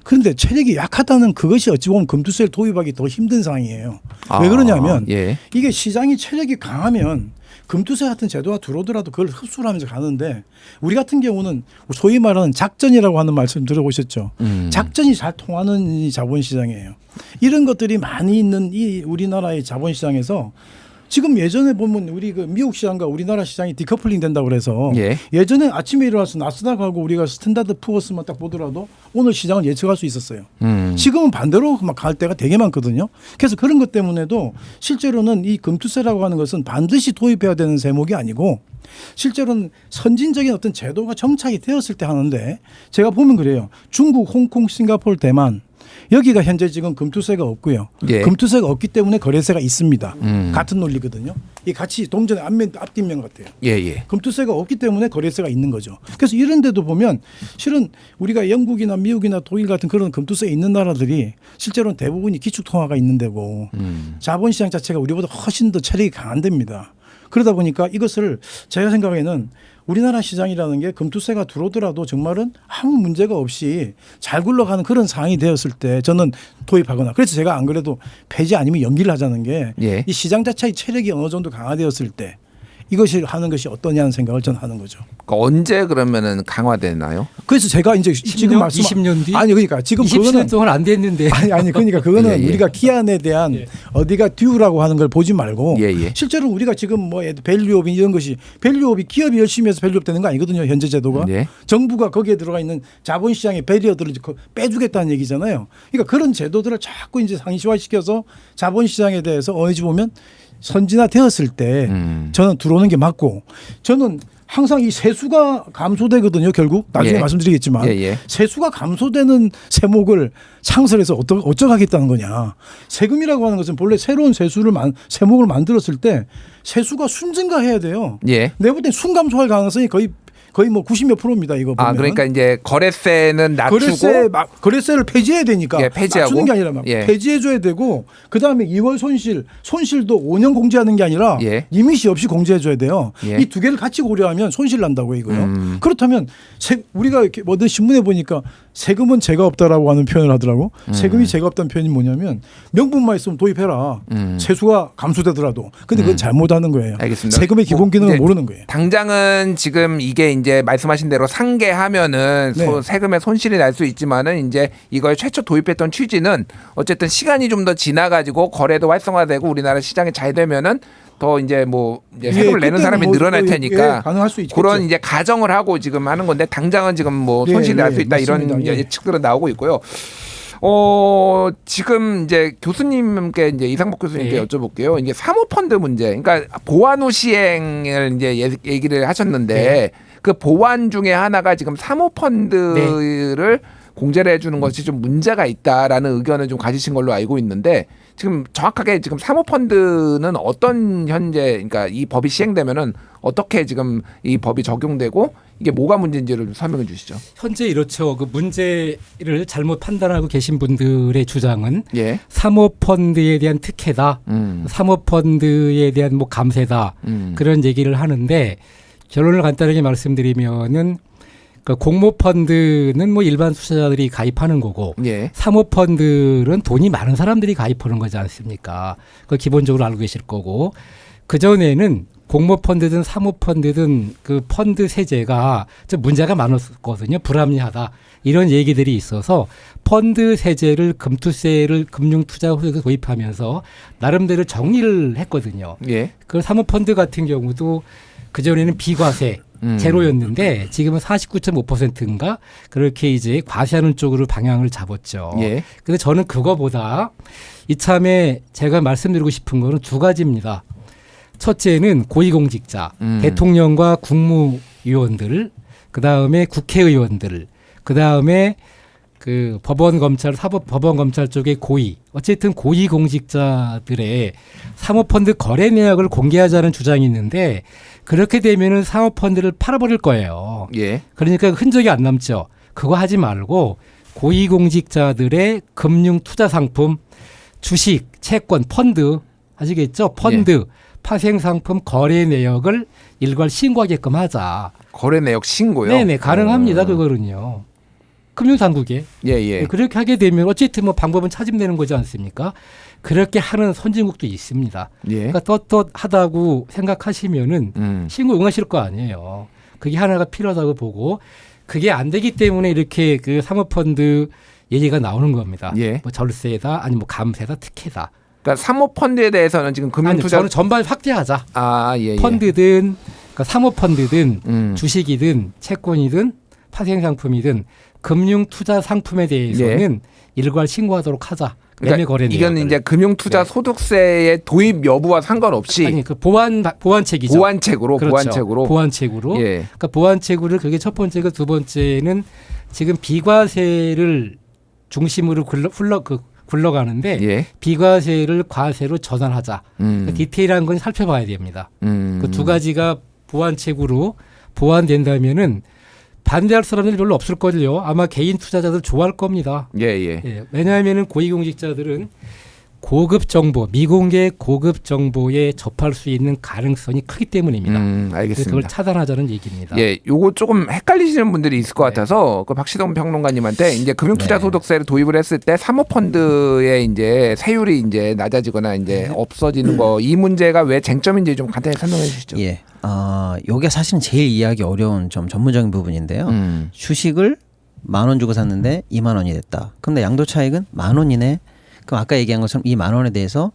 그런데 체력이 약하다는 그것이 어찌 보면 금투세를 도입하기 더 힘든 상황이에요. 왜 그러냐면 예. 이게 시장이 체력이 강하면 금투세 같은 제도가 들어오더라도 그걸 흡수를 하면서 가는데 우리 같은 경우는 소위 말하는 작전이라고 하는 말씀 들어보셨죠. 작전이 잘 통하는 이 자본시장이에요. 이런 것들이 많이 있는 이 우리나라의 자본시장에서 지금 예전에 보면 우리 그 미국 시장과 우리나라 시장이 디커플링 된다고 그래서 예. 예전에 아침에 일어나서 나스닥하고 우리가 스탠다드 푸어스만 딱 보더라도 오늘 시장을 예측할 수 있었어요. 지금은 반대로 막 갈 때가 되게 많거든요. 그래서 그런 것 때문에도 실제로는 이 금투세라고 하는 것은 반드시 도입해야 되는 세목이 아니고 실제로는 선진적인 어떤 제도가 정착이 되었을 때 하는데 제가 보면 그래요. 중국, 홍콩, 싱가포르, 대만 여기가 현재 지금 금투세가 없고요. 예. 금투세가 없기 때문에 거래세가 있습니다. 같은 논리거든요. 이 같이 동전의 앞뒷면 같아요. 예, 예. 금투세가 없기 때문에 거래세가 있는 거죠. 그래서 이런 데도 보면 실은 우리가 영국이나 미국이나 독일 같은 그런 금투세 있는 나라들이 실제로는 대부분이 기축통화가 있는 데고 자본시장 자체가 우리보다 훨씬 더 체력이 강한 데입니다. 그러다 보니까 이것을 제가 생각에는 우리나라 시장이라는 게 금투세가 들어오더라도 정말은 아무 문제가 없이 잘 굴러가는 그런 상황이 되었을 때 저는 도입하거나 그래서 제가 안 그래도 폐지 아니면 연기를 하자는 게 이 시장 자체의 체력이 어느 정도 강화되었을 때 이것이 하는 것이 어떠냐는 생각을 저는 하는 거죠. 그러니까 언제 그러면은 강화되나요? 그래서 제가 이제 지금 20년 뒤? 아니 그러니까 지금 20년 그거는 동안 안 됐는데. 아니 그러니까 그거는 예, 예. 우리가 기한에 대한 예. 어디가 듀라고 하는 걸 보지 말고 예, 예. 실제로 우리가 지금 뭐 밸류업이 이런 것이 밸류업이 기업이 열심히 해서 밸류업 되는 거 아니거든요. 현재 제도가 예. 정부가 거기에 들어가 있는 자본시장의 배리어들을 빼주겠다는 얘기잖아요. 그러니까 그런 제도들을 자꾸 이제 상시화시켜서 자본시장에 대해서 어찌 보면 선진화되었을 때 저는 들어오는 게 맞고 저는 항상 이 세수가 감소되거든요. 결국 나중에 예. 말씀드리겠지만 예. 세수가 감소되는 세목을 창설해서 어쩌겠다는 거냐. 세금이라고 하는 것은 본래 새로운 세목을 만들었을 때 세수가 순증가해야 돼요. 예. 내가 볼 땐 순감소할 가능성이 거의 뭐 90몇 %입니다. 이거 보면. 그러니까 이제 거래세는 낮추고 거래세를 폐지해야 되니까 예, 폐지하고. 낮추는 게 아니라 예. 폐지해줘야 되고 그다음에 2월 손실도 5년 공제하는 게 아니라 예. 리밋이 없이 공제해줘야 돼요. 예. 이 두 개를 같이 고려하면 손실 난다고 이거요. 그렇다면 우리가 이렇게 어떤 신문에 보니까 세금은 죄가 없다라고 하는 표현을 하더라고. 세금이 죄가 없다는 표현이 뭐냐면 명분만 있으면 도입해라. 세수가 감소되더라도. 근데 그건 잘못하는 거예요. 알겠습니다. 세금의 기본 기능을 이제 모르는 거예요. 당장은 지금 이게 이제 말씀하신 대로 상계하면은 네. 세금의 손실이 날 수 있지만은 이제 이걸 최초 도입했던 취지는 어쨌든 시간이 좀 더 지나가지고 거래도 활성화되고 우리나라 시장이 잘 되면은 더 이제 뭐 이제 세금을 내는 그때는 사람이 뭐 늘어날 또, 테니까 가능할 수 있겠죠. 그런 이제 가정을 하고 지금 하는 건데 당장은 지금 뭐 예, 손실이 날 수 예, 있다 이런 맞습니다. 예. 예측들은 나오고 있고요. 지금 이제 교수님께 이제 이상복 교수님께 네. 여쭤볼게요. 이게 사모펀드 문제, 그러니까 보완 후 시행을 이제 얘기를 하셨는데 그 보완 중에 하나가 지금 사모펀드를 공제를 해주는 것이 좀 문제가 있다라는 의견을 좀 가지신 걸로 알고 있는데 지금 정확하게 지금 사모펀드는 어떤 현재 그러니까 이 법이 시행되면은 어떻게 지금 이 법이 적용되고 이게 뭐가 문제인지를 좀 설명해 주시죠. 현재 이렇죠. 그 문제를 잘못 판단하고 계신 분들의 주장은 예. 사모펀드에 대한 특혜다. 사모펀드에 대한 뭐 감세다. 그런 얘기를 하는데 결론을 간단하게 말씀드리면은 그 공모펀드는 뭐 일반 투자자들이 가입하는 거고 예. 사모펀드는 돈이 많은 사람들이 가입하는 거지 않습니까? 그 기본적으로 알고 계실 거고 그전에는 공모펀드든 사모펀드든 그 펀드 세제가 좀 문제가 많았거든요. 불합리하다. 이런 얘기들이 있어서 펀드 세제를 금투세를 금융투자소득에 도입하면서 나름대로 정리를 했거든요. 예. 그 사모펀드 같은 경우도 그전에는 비과세 제로였는데 지금은 49.5%인가 그렇게 이제 과세하는 쪽으로 방향을 잡았죠. 예. 근데 저는 그거보다 이참에 제가 말씀드리고 싶은 거는 두 가지입니다. 첫째는 고위공직자, 대통령과 국무위원들, 그다음에 국회의원들, 그다음에 그 법원 검찰, 사법법원 검찰 쪽의 고위, 어쨌든 고위공직자들의 사모펀드 거래 내역을 공개하자는 주장이 있는데 그렇게 되면은 사모펀드를 팔아버릴 거예요. 예. 그러니까 흔적이 안 남죠. 그거 하지 말고 고위공직자들의 금융 투자 상품, 주식, 채권, 펀드 아시겠죠? 펀드, 파생 상품 거래 내역을 일괄 신고하게끔 하자. 거래 내역 신고요. 네네 가능합니다. 그거는요. 금융당국에 예. 그렇게 하게 되면 어쨌든 뭐 방법은 찾으면 거지 않습니까? 그렇게 하는 선진국도 있습니다. 예. 그러니까 떳떳하다고 생각하시면은 신고 응하실 거 아니에요. 그게 하나가 필요하다고 보고 그게 안 되기 때문에 이렇게 그 사모펀드 얘기가 나오는 겁니다. 예. 뭐 절세다, 아니 뭐 감세다, 특혜다. 그러니까 사모펀드에 대해서는 지금 아니 금융투자 저는 전반 확대하자. 예. 펀드든 그러니까 사모펀드든 주식이든 채권이든 파생상품이든 금융투자 상품에 대해서는 일괄 신고하도록 하자. 그러니까 매매 거래 이건 내역을. 이제 금융투자 소득세의 도입 여부와 상관없이 아니 그 보완책이죠. 보완책으로 그렇죠. 보완책으로 보완책으로. 예. 그러니까 보완책으로 그게 첫 번째고 두 번째는 지금 비과세를 중심으로 굴러가는데 예. 비과세를 과세로 전환하자. 그러니까 디테일한 건 살펴봐야 됩니다. 그 두 가지가 보완책으로 보완된다면은 반대할 사람들이 별로 없을 걸요. 아마 개인 투자자들 좋아할 겁니다. 예. 예, 왜냐하면은 고위공직자들은 고급 정보, 미공개 고급 정보에 접할 수 있는 가능성이 크기 때문입니다. 그래서 알겠습니다. 그걸 차단하자는 얘기입니다. 예, 요거 조금 헷갈리시는 분들이 있을 것 같아서 그 박시동 평론가님한테 이제 금융투자소득세를 도입을 했을 때 사모펀드의 이제 세율이 이제 낮아지거나 이제 없어지는 거 이 문제가 왜 쟁점인지 좀 간단히 설명해 주시죠. 예. 요게 사실은 제일 이해하기 어려운 좀 전문적인 부분인데요. 주식을 10,000원 주고 샀는데 20,000원이 됐다. 그럼 내 양도 차익은 10,000원이네. 그럼 아까 얘기한 것처럼 이 10,000원에 대해서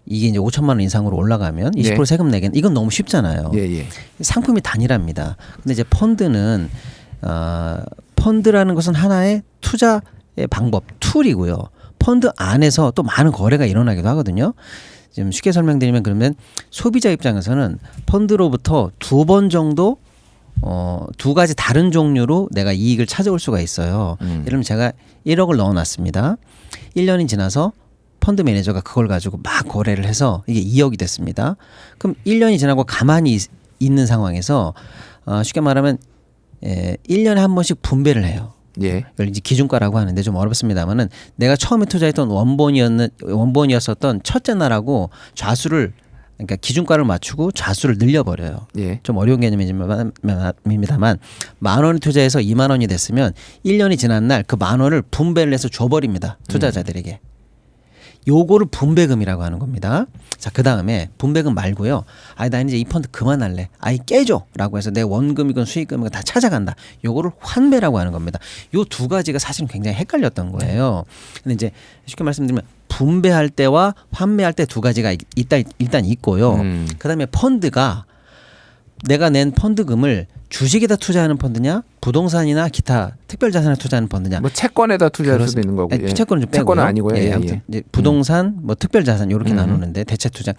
이게 이제 5천만 원 이상으로 올라가면 20% 예. 세금 내겠는 이건 너무 쉽잖아요. 예. 상품이 단일합니다. 근데 이제 펀드는 펀드라는 것은 하나의 투자의 방법, 툴이고요. 펀드 안에서 또 많은 거래가 일어나기도 하거든요. 지금 쉽게 설명드리면 그러면 소비자 입장에서는 펀드로부터 2번 정도 두 가지 다른 종류로 내가 이익을 찾아올 수가 있어요. 예를 들면 제가 1억을 넣어놨습니다. 1년이 지나서 펀드 매니저가 그걸 가지고 막 거래를 해서 이게 2억이 됐습니다. 그럼 1년이 지나고 가만히 있는 상황에서 쉽게 말하면 1년에 한 번씩 분배를 해요. 예. 이걸 이제 기준가라고 하는데 좀 어렵습니다만은 내가 처음에 투자했던 원본이었었던 첫째 날하고 좌수를 그러니까 기준가를 맞추고 좌수를 늘려버려요. 예. 좀 어려운 개념입니다만 10,000원을 투자해서 20,000원이 됐으면 1년이 지난 날 그 10,000원을 분배를 해서 줘버립니다. 투자자들에게. 요거를 분배금이라고 하는 겁니다. 자, 그 다음에 분배금 말고요. 나 이제 이 펀드 그만할래. 깨줘라고 해서 내 원금이건 수익금이건 다 찾아간다. 요거를 환매라고 하는 겁니다. 요 두 가지가 사실은 굉장히 헷갈렸던 거예요. 근데 이제 쉽게 말씀드리면 분배할 때와 환매할 때 두 가지가 일단 있고요. 그 다음에 펀드가 내가 낸 펀드금을 주식에다 투자하는 펀드냐, 부동산이나 기타 특별자산에 투자하는 펀드냐. 뭐 채권에다 투자할 수도 있는 거고. 예. 채권은 좀 빼고요. 채권은 아니고요. 예, 아무튼 예. 이제 부동산, 뭐 특별자산 이렇게 나누는데 대체 투자.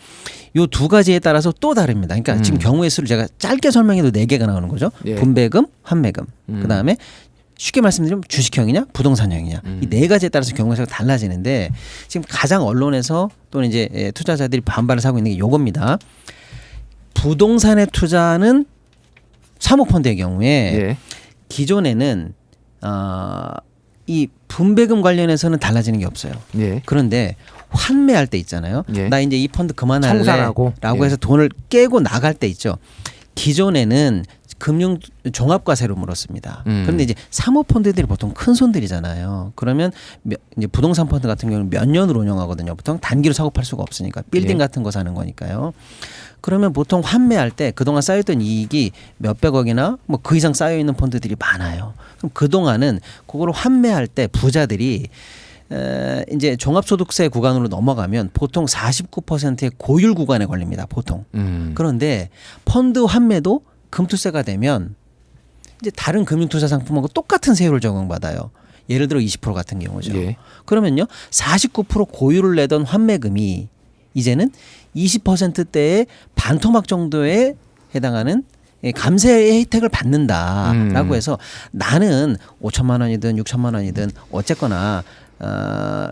요 두 가지에 따라서 또 다릅니다. 그러니까 지금 경우의 수를 제가 짧게 설명해도 4개가 나오는 거죠. 예. 분배금, 환매금. 그다음에 쉽게 말씀드리면 주식형이냐 부동산형이냐 이 4가지에 따라서 경우의 수가 달라지는데 지금 가장 언론에서 또는 이제 투자자들이 반발을 하고 있는 게 요겁니다. 부동산에 투자하는 사모펀드의 경우에 예. 기존에는 이 분배금 관련해서는 달라지는 게 없어요. 예. 그런데 환매할 때 있잖아요. 예. 나 이제 이 펀드 그만할래 청산하고. 라고 예. 해서 돈을 깨고 나갈 때 있죠. 기존에는 금융 종합과세로 물었습니다. 그런데 이제 사모펀드들이 보통 큰 손들이잖아요. 그러면 이제 부동산 펀드 같은 경우는 몇 년을 운영하거든요. 보통 단기로 사고 팔 수가 없으니까 빌딩 예. 같은 거 사는 거니까요. 그러면 보통 환매할 때 그동안 쌓였던 이익이 몇백억이나 뭐 그 이상 쌓여 있는 펀드들이 많아요. 그럼 그동안은 그거를 환매할 때 부자들이 이제 종합소득세 구간으로 넘어가면 보통 49%의 고율 구간에 걸립니다. 보통. 그런데 펀드 환매도 금투세가 되면 이제 다른 금융투자 상품하고 똑같은 세율을 적용받아요. 예를 들어 20% 같은 경우죠. 예. 그러면요 49% 고율을 내던 환매금이 이제는 20%대의 반토막 정도에 해당하는 감세의 혜택을 받는다라고 해서 나는 5천만 원이든 6천만 원이든 어쨌거나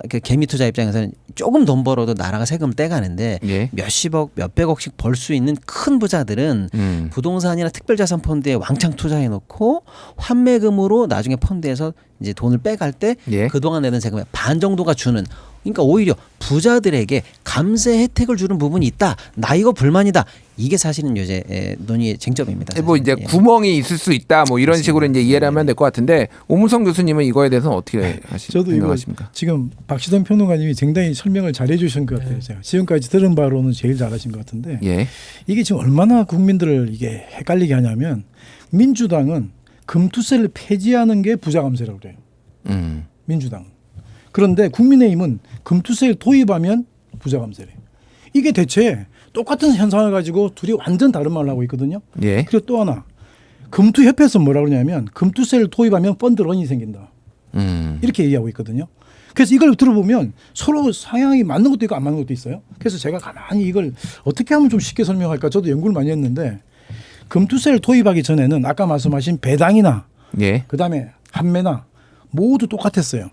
그 개미 투자 입장에서는 조금 돈 벌어도 나라가 세금 떼가는데 예. 몇십억, 몇백억씩 벌 수 있는 큰 부자들은 부동산이나 특별자산 펀드에 왕창 투자해놓고 환매금으로 나중에 펀드에서 이제 돈을 빼갈 때 예. 그동안 내던 세금의 반 정도가 주는 그러니까 오히려 부자들에게 감세 혜택을 주는 부분이 있다. 나 이거 불만이다. 이게 사실은 요새 논의의 쟁점입니다. 뭐 이제 예. 구멍이 있을 수 있다. 뭐 이런 식으로 이제 이해를 하면 될 것 같은데 오문성 교수님은 이거에 대해서는 어떻게 저도 이거 생각하십니까? 지금 박시동 평론가님이 굉장히 설명을 잘해 주신 것 같아요. 제가 지금까지 들은 바로는 제일 잘하신 것 같은데 예. 이게 지금 얼마나 국민들을 이게 헷갈리게 하냐면 민주당은 금투세를 폐지하는 게 부자 감세라고 그래요. 민주당은. 그런데 국민의힘은 금투세를 도입하면 부자 감세래요. 이게 대체 똑같은 현상을 가지고 둘이 완전 다른 말을 하고 있거든요. 예. 그리고 또 하나 금투협회에서 뭐라 그러냐면 금투세를 도입하면 펀드런이 생긴다. 이렇게 얘기하고 있거든요. 그래서 이걸 들어보면 서로 상향이 맞는 것도 있고 안 맞는 것도 있어요. 그래서 제가 가만히 이걸 어떻게 하면 좀 쉽게 설명할까 저도 연구를 많이 했는데 금투세를 도입하기 전에는 아까 말씀하신 배당이나 예. 그다음에 환매나 모두 똑같았어요.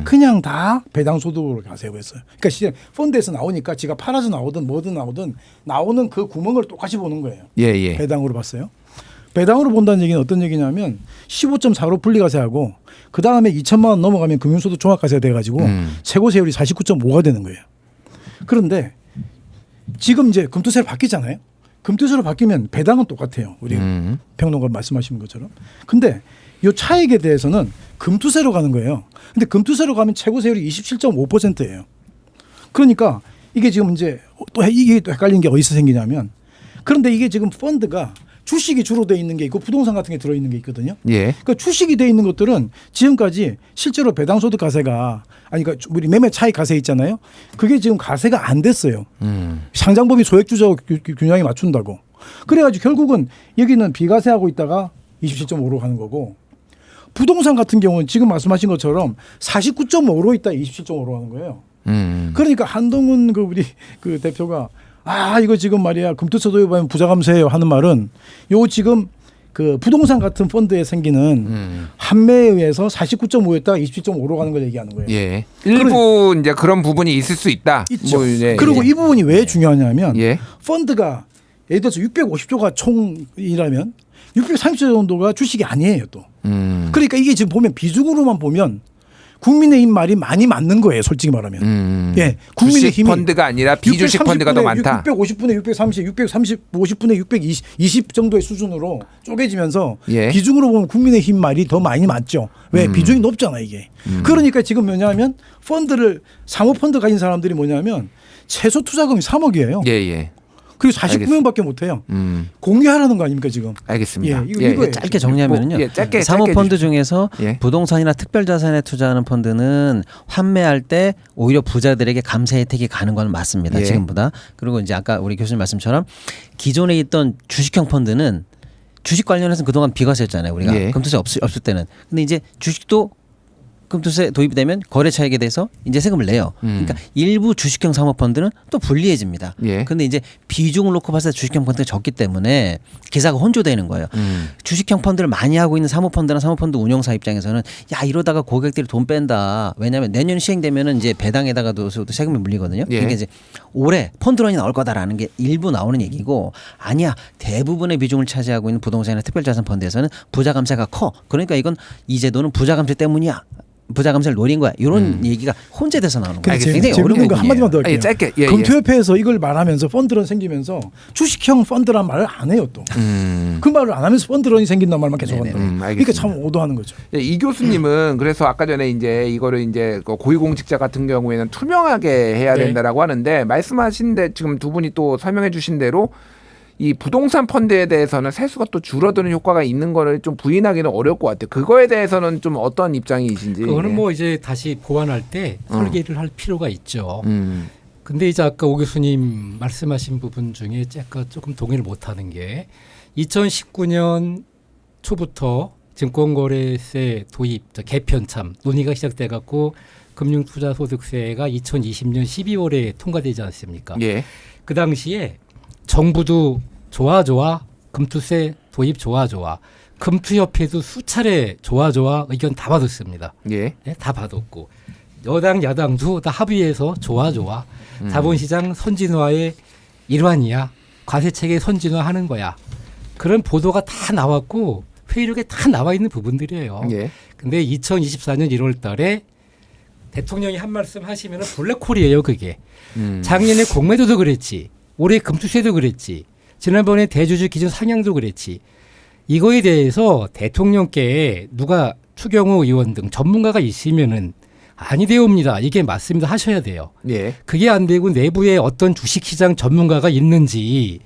그냥 다 배당 소득으로 가세요 했어요. 그러니까 시장 펀드에서 나오니까 지가 팔아서 나오든 뭐든 나오든 나오는 그 구멍을 똑같이 보는 거예요. 예, 예. 배당으로 봤어요. 배당으로 본다는 얘기는 어떤 얘기냐면 15.4로 분리과세하고 그 다음에 2천만 원 넘어가면 금융소득 종합과세가 돼가지고 최고 세율이 49.5가 되는 거예요. 그런데 지금 이제 금투세로 바뀌잖아요. 금투세로 바뀌면 배당은 똑같아요. 우리 평론가 말씀하신 것처럼. 근데 이 차익에 대해서는 금투세로 가는 거예요. 근데 금투세로 가면 최고 세율이 27.5%예요. 그러니까 이게 지금 이제 또 이게 또 헷갈리는 게 어디서 생기냐면 그런데 이게 지금 펀드가 주식이 주로 돼 있는 게 있고 부동산 같은 게 들어 있는 게 있거든요. 예. 그러니까 주식이 돼 있는 것들은 지금까지 실제로 배당소득 가세가 아니 그러니까 우리 매매 차익 가세 있잖아요. 그게 지금 가세가 안 됐어요. 상장법이 소액주주 균형에 맞춘다고. 그래가지고 결국은 여기는 비과세하고 있다가 27.5로 가는 거고 부동산 같은 경우는 지금 말씀하신 것처럼 49.5로 있다 27.5로 하는 거예요. 그러니까 한동훈 그 우리 그 대표가 이거 지금 말이야 금투세 도입하면 부자 감세예요 하는 말은 요 지금 그 부동산 같은 펀드에 생기는 한매에 의해서 49.5였다가 27.5로 가는 걸 얘기하는 거예요. 예. 일부 이제 그런 부분이 있을 수 있다. 있죠. 뭐 이제, 그리고 예. 이 부분이 왜 중요하냐면 예. 펀드가 예를 들어서 650조가 총이라면 630조 정도가 주식이 아니에요 또. 그러니까 이게 지금 보면 비중으로만 보면 국민의힘 말이 많이 맞는 거예요, 솔직히 말하면. 예, 주식 펀드가 아니라 비주식 펀드가 더 많다. 650분의 630, 50분의 620 정도의 수준으로 쪼개지면서 예. 비중으로 보면 국민의힘 말이 더 많이 맞죠. 왜 비중이 높잖아 이게. 그러니까 지금 뭐냐면 펀드를 사모펀드 가진 사람들이 뭐냐면 최소 투자금이 3억이에요. 예, 예. 그리고 49명밖에 못 해요. 음. 공개하라는 거 아닙니까 지금? 알겠습니다. 예, 이거 예, 이거예요. 짧게 정리하면은요. 예, 짧게 사모펀드 해주십시오. 중에서 예. 부동산이나 특별자산에 투자하는 펀드는 환매할 때 오히려 부자들에게 감세 혜택이 가는 건 맞습니다. 예. 지금보다. 그리고 이제 아까 우리 교수님 말씀처럼 기존에 있던 주식형 펀드는 주식 관련해서 그동안 비과세였잖아요. 우리가 예. 금투세 없을 때는. 근데 이제 주식도 금투세 도입이 되면 거래 차익에 대해서 이제 세금을 내요. 그러니까 일부 주식형 사모펀드는 또 불리해집니다. 예. 근데 이제 비중을 놓고 봤을 때 주식형 펀드가 적기 때문에 기사가 혼조되는 거예요. 주식형 펀드를 많이 하고 있는 사모펀드나 사모펀드 운용사 입장에서는 야 이러다가 고객들이 돈 뺀다. 왜냐하면 내년 시행되면은 이제 배당에다가도 세금이 물리거든요. 예. 그러니까 이제 올해 펀드론이 나올 거다라는 게 일부 나오는 얘기고 아니야 대부분의 비중을 차지하고 있는 부동산이나 특별자산 펀드에서는 부자 감세가 커. 그러니까 이건 이 제도는 부자 감세 때문이야. 부자 감세를 노린 거야. 이런 얘기가 혼재돼서 나오는 거예요. 근데 굉장히 어려운 재밌는 거 부분이에요. 한마디만 더 할게요. 예, 짧게. 예, 금투협회에서 이걸 말하면서 펀드론 생기면서 주식형 펀드란 말을 안 해요 또. 그 말을 안 하면서 펀드론이 생긴다는 말만 계속 한다. 그러니까 알겠습니다. 참 오도하는 거죠. 예, 이 교수님은 그래서 아까 전에 이제 이거를 이제 그 고위공직자 같은 경우에는 투명하게 해야 네. 된다라고 하는데 말씀하신데 지금 두 분이 또 설명해 주신 대로 이 부동산 펀드에 대해서는 세수가 또 줄어드는 효과가 있는 거를 좀 부인하기는 어려울 것 같아요. 그거에 대해서는 좀 어떤 입장이신지. 그거는 뭐 이제 다시 보완할 때 설계를 할 필요가 있죠. 음. 근데 이제 아까 오 교수님 말씀하신 부분 중에 제가 조금 동의를 못하는 게 2019년 초부터 증권거래세 도입 개편 참 논의가 시작돼 갖고 금융투자소득세가 2020년 12월에 통과되지 않습니까? 예. 그 당시에 정부도 좋아 금투세 도입 좋아 금투협회도 수차례 좋아 의견 다 받았습니다. 예. 네, 다 받았고 여당 야당도 다 합의해서 좋아 자본시장 선진화의 일환이야. 과세체계 선진화하는 거야. 그런 보도가 다 나왔고 회의록에 다 나와 있는 부분들이에요. 예. 근데 2024년 1월 달에 대통령이 한 말씀 하시면은 블랙홀이에요, 그게. 작년에 공매도도 그랬지. 올해 금투세도 그랬지. 지난번에 대주주 기준 상향도 그랬지. 이거에 대해서 대통령께 누가 추경호 의원 등 전문가가 있으면은 아니되옵니다. 이게 맞습니다. 하셔야 돼요. 예. 그게 안 되고 내부에 어떤 주식시장 전문가가 있는지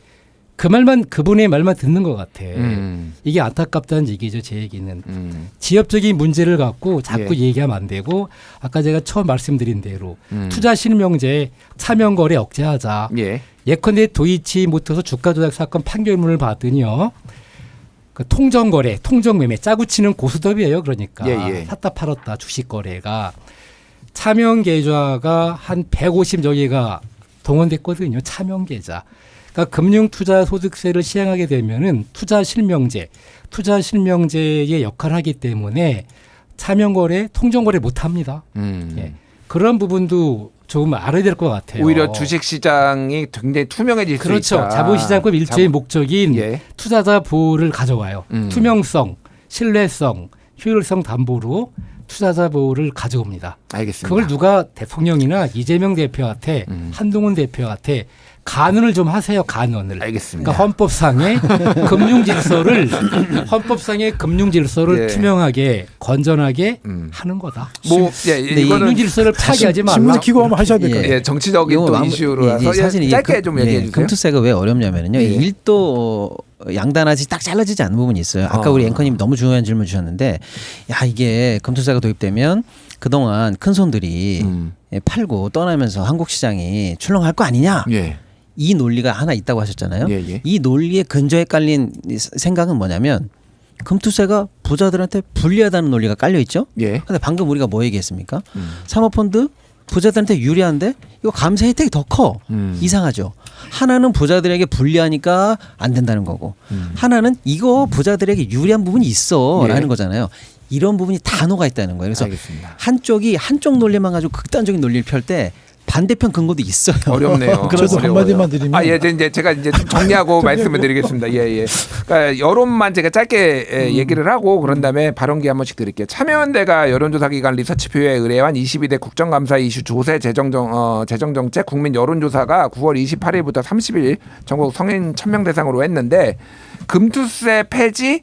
그 말만 그분의 말만 듣는 것 같아. 이게 안타깝다는 얘기죠. 제 얘기는. 지역적인 문제를 갖고 자꾸 예. 얘기하면 안 되고 아까 제가 처음 말씀드린 대로 투자 실명제 차명거래 억제하자. 예. 예컨대 도이치모터스 주가 조작 사건 판결문을 받으니요. 그 통정거래, 통정매매 짜고 치는 고스톱이에요. 그러니까 예, 예. 샀다 팔았다 주식거래가 차명계좌가 한 150여 개가 동원됐거든요. 차명계좌. 그러니까 금융투자소득세를 시행하게 되면은 투자실명제의 역할을 하기 때문에 차명거래, 통정거래 못합니다. 예. 그런 부분도 조금 알아야 될 것 같아요. 오히려 주식시장이 굉장히 투명해질 수 그렇죠. 있다. 자본시장법 일조의 목적인 예. 투자자 보호를 가져와요. 투명성, 신뢰성, 효율성 담보로 투자자 보호를 가져옵니다. 알겠습니다. 그걸 누가 대통령이나 이재명 대표한테 한동훈 대표한테 간언을 좀 하세요. 간언을. 알겠습니다. 그러니까 헌법상의 금융질서를 예. 투명하게 건전하게 하는 거다. 뭐 예, 근데 이거는 금융질서를 파괴하지 말라. 신문에 기고 한번 하셔야 될 것 같아요. 예, 정치적인 또 이슈로라서 사실 이게 짧게 좀 얘기해 주세요. 금투세가 왜 어렵냐면요. 예. 일도 양단하지 딱 잘라지지 않는 부분이 있어요. 아까 우리 앵커님 너무 중요한 질문 주셨는데 야 이게 금투세가 도입되면 그동안 큰 손들이 팔고 떠나면서 한국 시장이 출렁할 거 아니냐. 예. 이 논리가 하나 있다고 하셨잖아요. 예, 예. 이 논리의 근저에 깔린 생각은 뭐냐면 금투세가 부자들한테 불리하다는 논리가 깔려 있죠. 예. 근데 방금 우리가 뭐 얘기했습니까? 사모펀드 부자들한테 유리한데 이거 감세 혜택이 더 커. 이상하죠. 하나는 부자들에게 불리하니까 안 된다는 거고 하나는 이거 부자들에게 유리한 부분이 있어라는 예. 거잖아요. 이런 부분이 다 녹아 있다는 거예요. 그래서 알겠습니다. 한쪽이 한쪽 논리만 가지고 극단적인 논리를 펼 때 반대편 근거도 있어요. 어렵네요. 저도 어려워요. 한마디만 드리면 이제 제가 이제 좀 정리하고 말씀을 드리겠습니다. 예. 그러니까 여론만 제가 짧게 얘기를 하고 그런 다음에 발언기 한 번씩 드릴게요. 참여연대가 여론조사기관 리서치표에 의뢰한 22대 국정감사 이슈 조세 재정정책 국민 여론조사가 9월 28일부터 30일 전국 성인 1000명 대상으로 했는데 금투세 폐지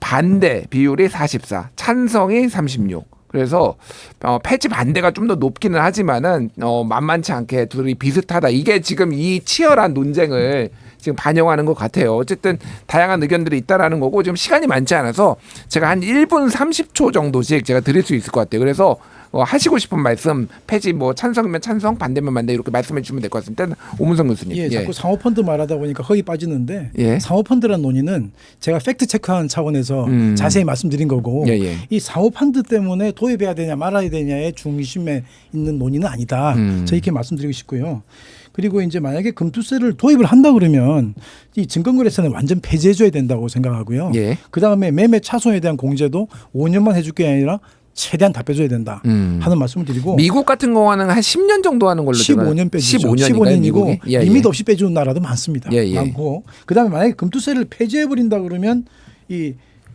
반대 비율이 44, 찬성이 36. 그래서 폐지 반대가 좀 더 높기는 하지만은 만만치 않게 둘이 비슷하다. 이게 지금 이 치열한 논쟁을 지금 반영하는 것 같아요. 어쨌든 다양한 의견들이 있다라는 거고 지금 시간이 많지 않아서 제가 한 1분 30초 정도씩 제가 드릴 수 있을 것 같아요. 그래서 하시고 싶은 말씀 폐지 뭐 찬성이면 찬성 반대면 반대 이렇게 말씀해 주시면 될 것 같습니다. 오문성 교수님. 예, 자꾸 상호펀드 말하다 보니까 허기 빠지는데 예. 상호펀드라는 논의는 제가 팩트 체크한 차원에서 자세히 말씀드린 거고 예. 이 상호펀드 때문에 도입해야 되냐 말아야 되냐의 중심에 있는 논의는 아니다. 저 이렇게 말씀드리고 싶고요. 그리고 이제 만약에 금투세를 도입을 한다 그러면 이 증권거래세는 완전 폐지해줘야 된다고 생각하고요. 예. 그 다음에 매매 차손에 대한 공제도 5년만 해줄 게 아니라 최대한 다 빼줘야 된다 하는 말씀을 드리고 미국 같은 경우는 한 10년 정도 하는 걸로 15년 빼주죠. 15년이고 리밋 없이 빼주는 나라도 많습니다. 예. 많고 그다음에 만약에 금투세를 폐지해 버린다 그러면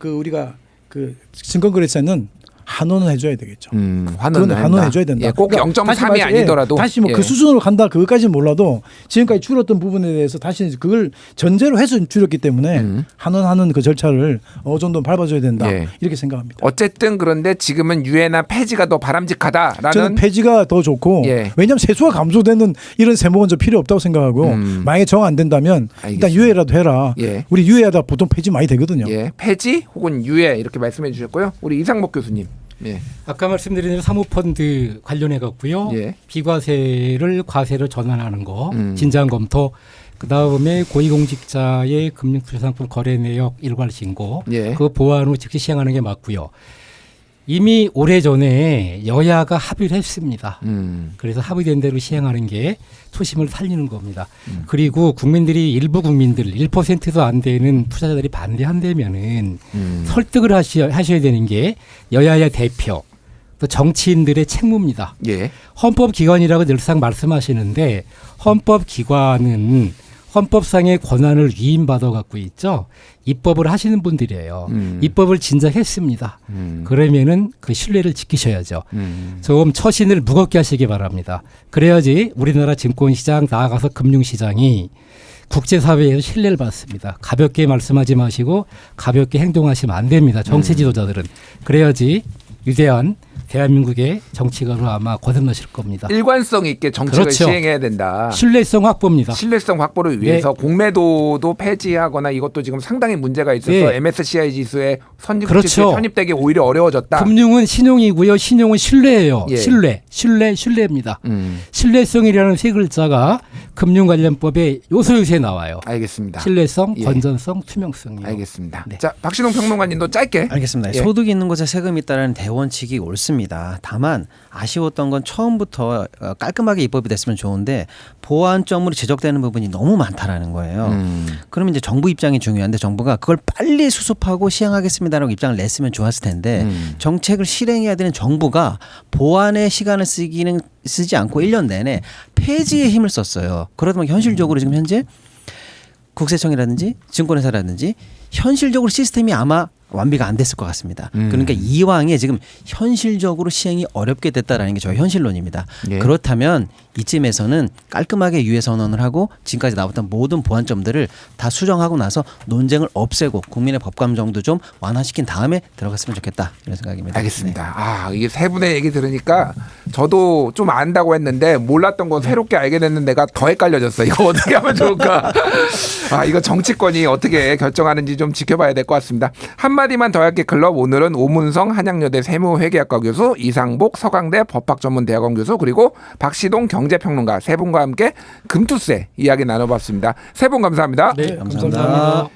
우리가 그 증권거래세는 환원을 해줘야 되겠죠. 환원 해줘야 된다. 꼭 그러니까 0.3이 아니더라도 다시 뭐 그 수준으로 간다 그것까지는 몰라도 지금까지 줄었던 부분에 대해서 다시 그걸 전제로 해서 줄였기 때문에 환원하는 그 절차를 어느 정도 밟아줘야 된다 이렇게 생각합니다. 어쨌든 그런데 지금은 유예나 폐지가 더 바람직하다라는 저는 폐지가 더 좋고 왜냐하면 세수가 감소되는 이런 세목은 저 필요 없다고 생각하고 만약에 정 안 된다면 일단 유예라도 해라. 우리 유예하다 보통 폐지 많이 되거든요. 폐지 혹은 유예 이렇게 말씀해 주셨고요. 우리 이상목 교수님. 아까 말씀드린 대로 사모펀드 관련해 갖고요. 비과세를 과세로 전환하는 거 진지한 검토. 그다음에 고위공직자의 금융투자상품 거래 내역 일괄 신고 그 보완 후 즉시 시행하는 게 맞고요. 이미 오래전에 여야가 합의를 했습니다. 그래서 합의된 대로 시행하는 게 초심을 살리는 겁니다. 그리고 국민들이 일부 국민들 1%도 안 되는 투자자들이 반대한다면은 설득을 하셔야 되는 게 여야의 대표 또 정치인들의 책무입니다. 헌법기관이라고 늘상 말씀하시는데 헌법기관은 헌법상의 권한을 위임받아 갖고 있죠. 입법을 하시는 분들이에요. 입법을 진작 했습니다. 그러면은 그 신뢰를 지키셔야죠. 좀 처신을 무겁게 하시기 바랍니다. 그래야지 우리나라 증권시장 나아가서 금융시장이 국제사회에서 신뢰를 받습니다. 가볍게 말씀하지 마시고 가볍게 행동하시면 안 됩니다. 정치 지도자들은. 그래야지 위대한 대한민국의 정치가로 아마 거듭나실 겁니다. 일관성 있게 정책을 시행해야 된다. 신뢰성 확보입니다. 신뢰성 확보를 위해서 공매도도 폐지하거나 이것도 지금 상당히 문제가 있어서 MSCI 지수에 선진국 지수에 편입되기 오히려 어려워졌다. 금융은 신용이고요. 신용은 신뢰예요. 신뢰입니다. 신뢰성이라는 세 글자가 금융관련법의 요소요소에 나와요. 알겠습니다. 신뢰성, 건전성, 투명성이요. 알겠습니다. 자, 박신홍 평론가님도 짧게. 알겠습니다. 소득이 있는 곳에 세금이 있다는 대원칙이 옳습니다. 다만 아쉬웠던 건 처음부터 깔끔하게 입법이 됐으면 좋은데 보완점으로 지적되는 부분이 너무 많다라는 거예요. 그러면 이제 정부 입장이 중요한데 정부가 그걸 빨리 수습하고 시행하겠습니다라고 입장을 냈으면 좋았을 텐데 정책을 실행해야 되는 정부가 보완의 시간을 쓰지 않고 1년 내내 폐지에 힘을 썼어요. 그러다 보면 현실적으로 지금 현재 국세청이라든지 증권회사라든지 현실적으로 시스템이 아마 완비가 안 됐을 것 같습니다. 그러니까 이왕에 지금 현실적으로 시행이 어렵게 됐다라는 게 저희 현실론입니다. 그렇다면 이쯤에서는 깔끔하게 유예 선언을 하고 지금까지 나왔던 모든 보완점들을 다 수정하고 나서 논쟁을 없애고 국민의 법감정도 좀 완화시킨 다음에 들어갔으면 좋겠다 이런 생각입니다. 알겠습니다. 이게 세 분의 얘기 들으니까 저도 좀 안다고 했는데 몰랐던 거 새롭게 알게 됐는 데가 더 헷갈려졌어요. 이거 어떻게 하면 좋을까? 이거 정치권이 어떻게 결정하는지 좀 지켜봐야 될 것 같습니다. 한마디만 더 할게 클럽 오늘은 오문성 한양여대 세무회계학과 교수 이상복 서강대 법학전문대학원 교수 그리고 박시동 경제평론가 세 분과 함께 금투세 이야기 나눠봤습니다. 세 분 감사합니다. 네, 감사합니다.